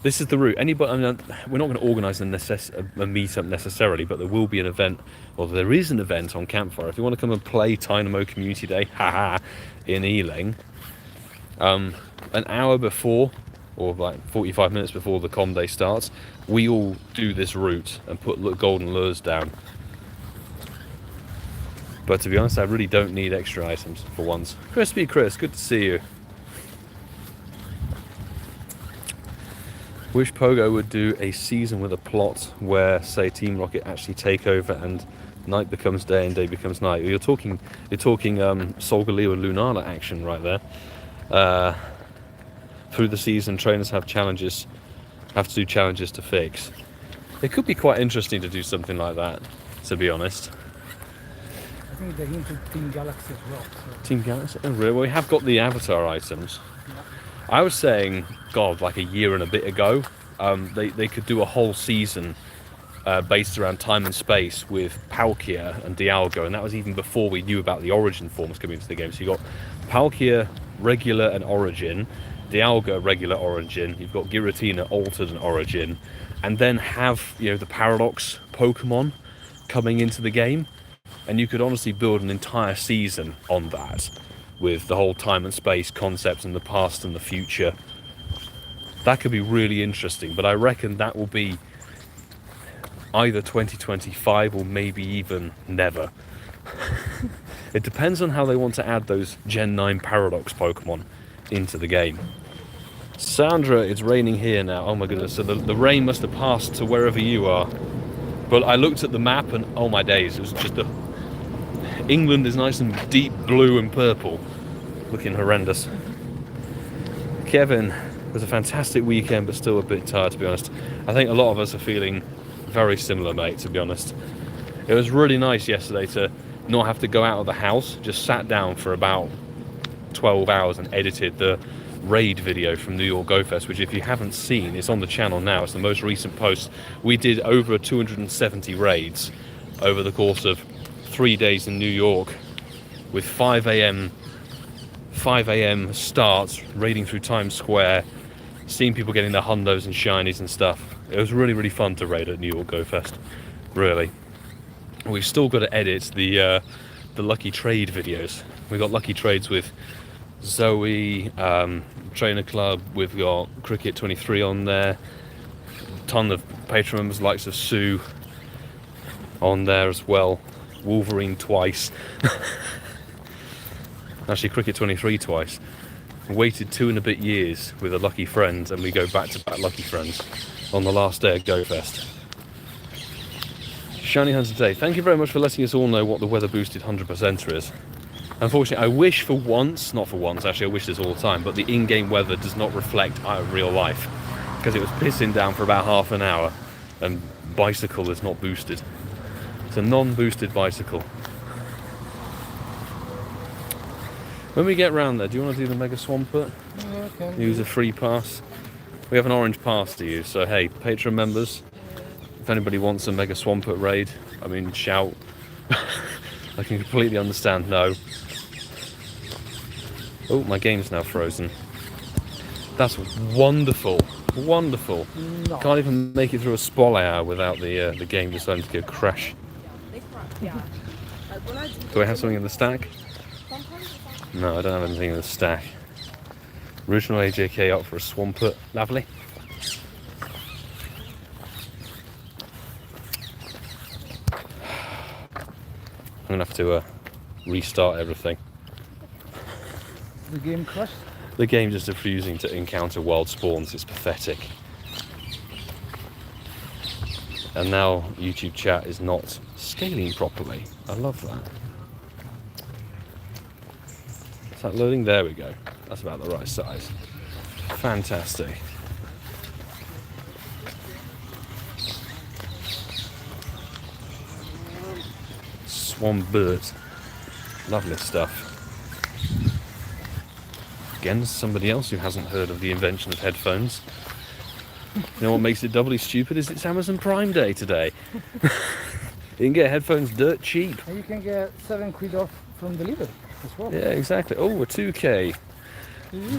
This is the route. Anybody, I mean, we're not going to organise a meet-up necessarily, but there will be an event, or there is an event on Campfire. If you want to come and play Dynamo Community Day, haha, in Ealing, an hour before, or like 45 minutes before the Com Day starts, we all do this route and put golden lures down. But to be honest, I really don't need extra items for once. Crispy Chris, good to see you. Wish Pogo would do a season with a plot where, say, Team Rocket actually take over and night becomes day and day becomes night. You're talking Solgaleo and Lunala action right there. Through the season, trainers have to do challenges to fix. It could be quite interesting to do something like that, to be honest.
I think they're into Team Galaxy as well. So.
Team Galaxy? Oh, really? Well, we have got the avatar items.
Yeah.
I was saying, God, like a year and a bit ago, they could do a whole season based around time and space with Palkia and Dialga, and that was even before we knew about the Origin forms coming into the game. So you got Palkia, regular and Origin, Dialga, regular Origin, you've got Giratina, altered and Origin, and then have, you know, the Paradox Pokemon coming into the game, and you could honestly build an entire season on that, with the whole time and space concepts and the past and the future. That could be really interesting, but I reckon that will be either 2025 or maybe even never. It depends on how they want to add those Gen 9 Paradox Pokemon into the game. Sandra, it's raining here now. Oh my goodness, so the rain must have passed to wherever you are. But I looked at the map and oh my days, it was just England is nice and deep blue and purple. Looking horrendous. Kevin, it was a fantastic weekend, but still a bit tired, to be honest. I think a lot of us are feeling very similar, mate, to be honest. It was really nice yesterday to not have to go out of the house. Just sat down for about 12 hours and edited the raid video from New York Go Fest, which if you haven't seen, it's on the channel now. It's the most recent post. We did over 270 raids over the course of 3 days in New York, with 5 a.m. starts, raiding through Times Square, seeing people getting their hundos and shinies and stuff. It was really, really fun to raid at New York Go Fest, really. We've still got to edit the lucky trade videos. We got lucky trades with Zoe, Trainer Club. We've got Cricket 23 on there. A ton of patron members, likes of Sue, on there as well. Wolverine twice. Actually, Cricket 23 twice. Waited 2 and a bit years with a lucky friend, and we go back to back lucky friends on the last day of Go Fest. Shiny Hunter Day, thank you very much for letting us all know what the weather boosted 100%er is. Unfortunately, I wish for once, not for once, actually I wish this all the time, but the in-game weather does not reflect our real life, because it was pissing down for about half an hour, and Bicycle is not boosted. It's a non-boosted Bicycle. When we get round there, do you want to do the Mega Swampert?
Yeah, okay.
Use a free pass. We have an orange pass to use, so hey, Patreon members, if anybody wants a Mega Swampert raid, I mean, shout. I can completely understand no. Oh, my game's now frozen. That's wonderful, wonderful.
No.
Can't even make it through a Spotlight Hour without the game deciding to go crash. Do I have something in the stack? No, I don't have anything in the stack. Original AJK up for a Swampert. Lovely. I'm going to have to restart everything.
The game crashed?
The game just refusing to encounter wild spawns. It's pathetic. And now YouTube chat is not scaling properly. I love that. Is that loading? There we go. That's about the right size. Fantastic. Swampert. Lovely stuff. Again, somebody else who hasn't heard of the invention of headphones. You know what makes it doubly stupid is it's Amazon Prime Day today. You can get headphones dirt cheap.
And you can get £7 off from delivery. as well.
Yeah, exactly. Oh, a 2K.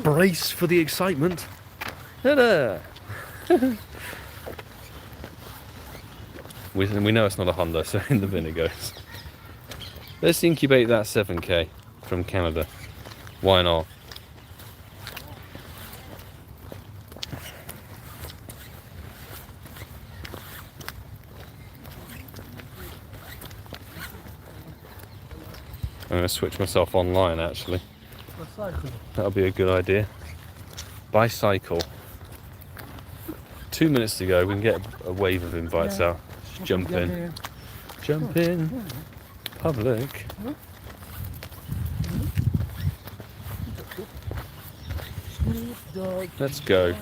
Brace for the excitement. Ta-da! we know it's not a Honda, so in the bin it goes. Let's incubate that 7K from Canada. Why not? I'm going to switch myself online actually.
Recycle.
That'll be a good idea. Bicycle. 2 minutes to go. We can get a wave of invites out. Just jump in. Jump in. Public. Let's go.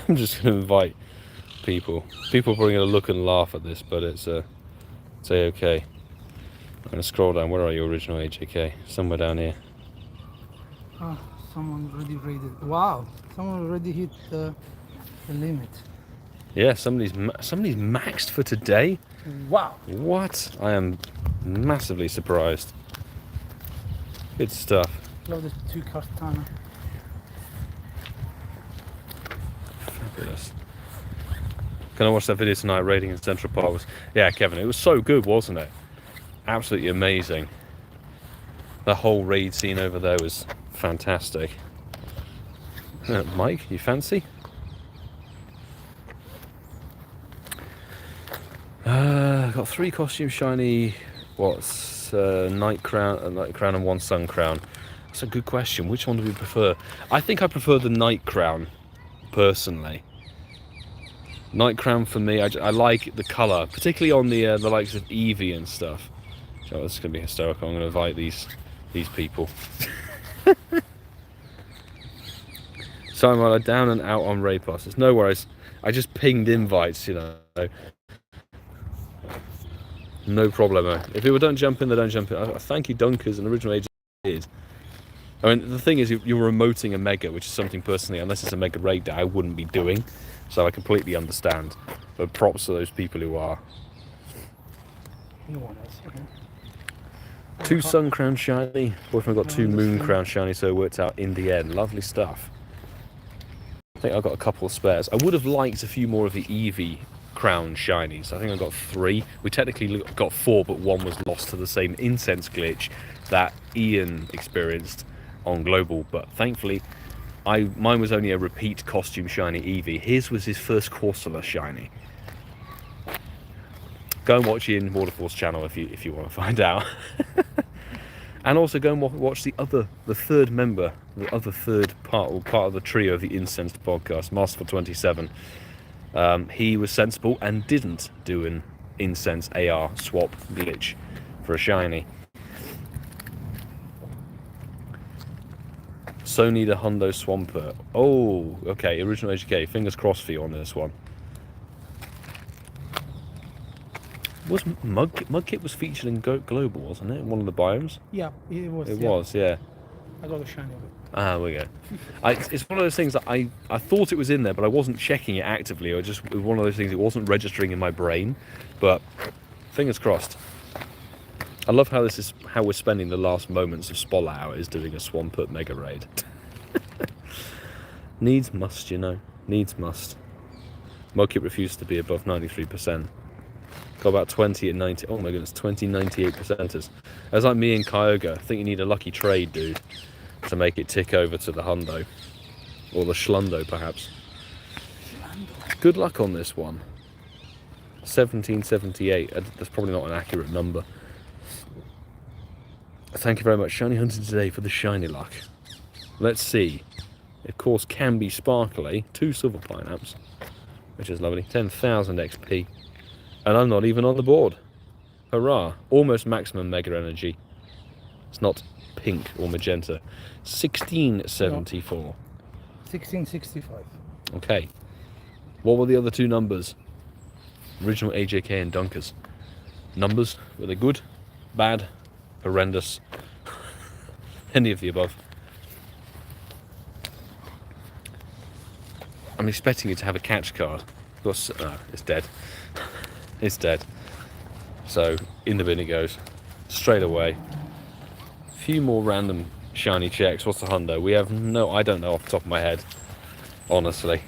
I'm just going to invite people. People are probably going to look and laugh at this, but it's okay. I'm going to scroll down. Where are you, original AJK? Somewhere down here.
Oh, someone already raided. Wow, someone already hit the limit.
Yeah, somebody's maxed for today.
Wow.
What? I am massively surprised. Good stuff.
Love the 2 Cartana.
Fabulous. Can I watch that video tonight? Raiding in Central Park was, yeah, Kevin. It was so good, wasn't it? Absolutely amazing. The whole raid scene over there was fantastic. Mike, you fancy? Got 3 costume shiny. What's night crown and 1 sun crown? That's a good question. Which one do we prefer? I think I prefer the night crown, personally. Night crown for me. I like the colour, particularly on the likes of Eevee and stuff. Oh, this is gonna be hysterical. I'm gonna invite these people. So I'm down and out on raid passes. No worries. I just pinged invites, you know. No problemo. If people don't jump in, they don't jump in. Thank you, Dunkers, and original agent did. I mean, the thing is, you're remoting a mega, which is something personally, unless it's a mega raid that I wouldn't be doing. So I completely understand. But props to those people who are.
No one else. Okay.
2 sun crown shiny. Boyfriend got 2 moon crown shiny, so it worked out in the end. Lovely stuff. I think I've got a couple of spares. I would have liked a few more of the Eevee crown shinies. I think I got 3. We technically got 4, but 1 was lost to the same incense glitch that Ian experienced on Global. But thankfully, mine was only a repeat costume shiny Eevee. His was his first Corsola shiny. Go and watch Ian Waterfall's channel if you want to find out. And also go and watch the third member, the other third part of the trio of the Incensed podcast, Masterful27. He was sensible and didn't do an Incense AR swap glitch for a shiny. So need a Hundo Swampert. Oh, okay, original HK. Fingers crossed for you on this one. Was Mudkip was featured in Global, wasn't it? One of the biomes.
Yeah, it was.
It was, yeah.
I got a shiny of it.
Ah, there we go. It's one of those things that I thought it was in there, but I wasn't checking it actively. It was one of those things. It wasn't registering in my brain, but fingers crossed. I love how this is how we're spending the last moments of Spotlight Hour is doing a Swampert mega raid. Needs must, you know. Needs must. Mudkip refuses to be above 93%. Got about 20 and 90. Oh my goodness, 20, 98%ers. That's like me and Kyogre. I think you need a lucky trade, dude, to make it tick over to the Hundo. Or the Schlundo, perhaps. Good luck on this one. 1778. That's probably not an accurate number. Thank you very much, Shiny Hunter, today for the shiny luck. Let's see. Of course, can be sparkly. 2 silver pineapples, which is lovely. 10,000 XP. And I'm not even on the board. Hurrah. Almost maximum mega energy. It's not pink or magenta. 1674.
1665.
Okay. What were the other 2 numbers? Original AJK and Dunkers. Numbers, were they good? Bad? Horrendous? Any of the above? I'm expecting you to have a catch card. It's dead. It's dead. So in the bin it goes straight away. A few more random shiny checks. What's the hundo? We have no. I don't know off the top of my head, honestly.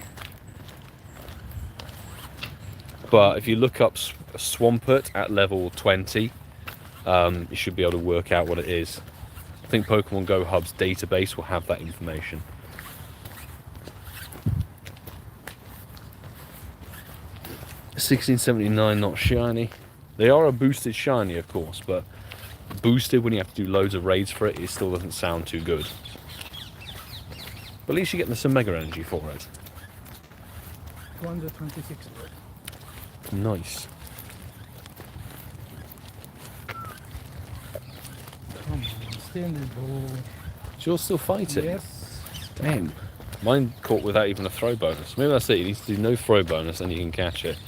But if you look up Swampert at level 20, you should be able to work out what it is. I think Pokemon Go Hub's database will have that information. $16.79, not shiny. They are a boosted shiny, of course, but boosted when you have to do loads of raids for it, it still doesn't sound too good. But at least you're getting some Mega Energy for it.
226.
Nice.
Come on, stay in the ball.
So you're still fighting?
Yes.
Damn. Mine caught without even a throw bonus. Maybe that's it. You need to do no throw bonus, then you can catch it.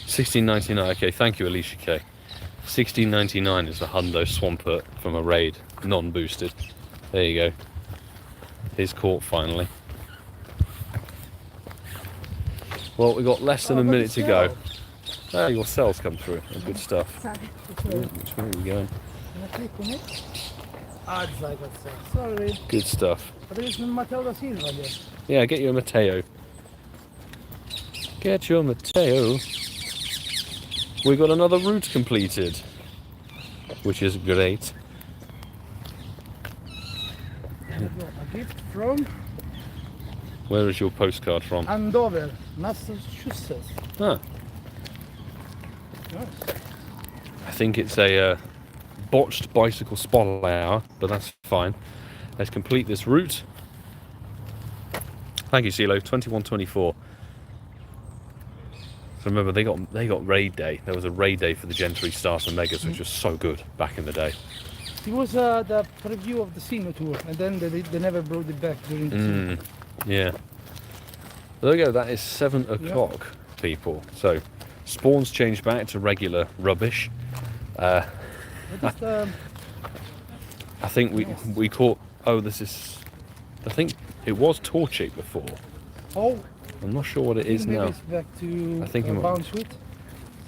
16.99. Okay, thank you, Alicia K. 16.99 is the hundo Swampert from a raid, non-boosted. There you go. He's caught finally. Well, we've got less than a minute to go. Ah, your cells come through. Good stuff. Which way are we going?
Sorry.
Good stuff.
But there is Mateo da Silva there.
Yeah, get you a Mateo. Get your Mateo. We got another route completed, which is great.
A gift from
Where is your postcard from?
Andover, Massachusetts.
Ah,
Nice.
I think it's a botched bicycle spotlight hour, but that's fine. Let's complete this route. Thank you, CeeLo. 2124. So remember, they got raid day. There was a raid day for the Gen 3 Stars and Megas, which was so good back in the day.
It was the preview of the Sino tour, and then they never brought it back during the Sino.
Yeah. There we go. That is 7 o'clock, people. So spawns changed back to regular rubbish.
What is the...
I think we caught. Oh, this is. I think it was Torchic before.
Oh,
I'm not sure what it is
maybe
now.
it's back to
I think it might-
Bounce with.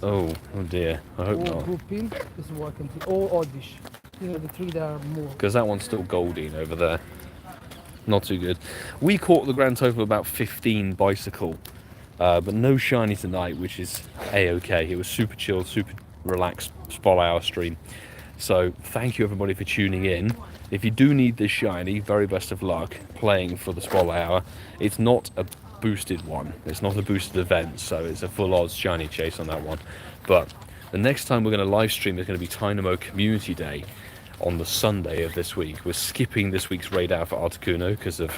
Oh dear. I hope
Or
not.
Group in. This is what I can see. Or Oddish. These are the three that are more.
Because that one's still Goldine over there. Not too good. We caught the grand total of about 15 bicycle, but no shiny tonight, which is a-okay. It was super chilled, super relaxed spotlight hour stream. So thank you everybody for tuning in. If you do need this shiny, very best of luck playing for the spotlight hour. It's not a boosted one. It's not a boosted event, so it's a full odds shiny chase on that one. But the next time we're going to live stream is going to be Dynamo Community Day on the Sunday of this week. We're skipping this week's raid out for Articuno because I'm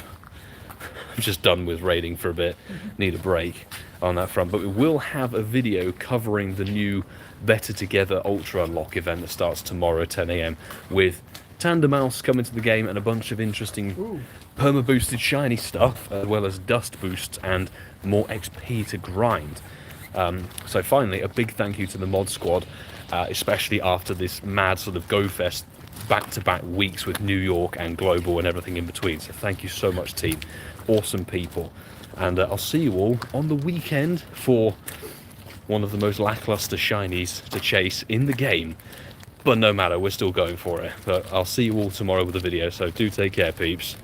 just done with raiding for a bit. Need a break on that front. But we will have a video covering the new Better Together Ultra Unlock event that starts tomorrow at 10 AM with Tandemouse coming to the game and a bunch of interesting perma-boosted shiny stuff, as well as dust boosts and more XP to grind. So finally, a big thank you to the mod squad, especially after this mad sort of Go Fest back-to-back weeks with New York and Global and everything in between. So thank you so much, team. Awesome people. And I'll see you all on the weekend for one of the most lackluster shinies to chase in the game. But no matter, we're still going for it. But I'll see you all tomorrow with a video, so do take care, peeps.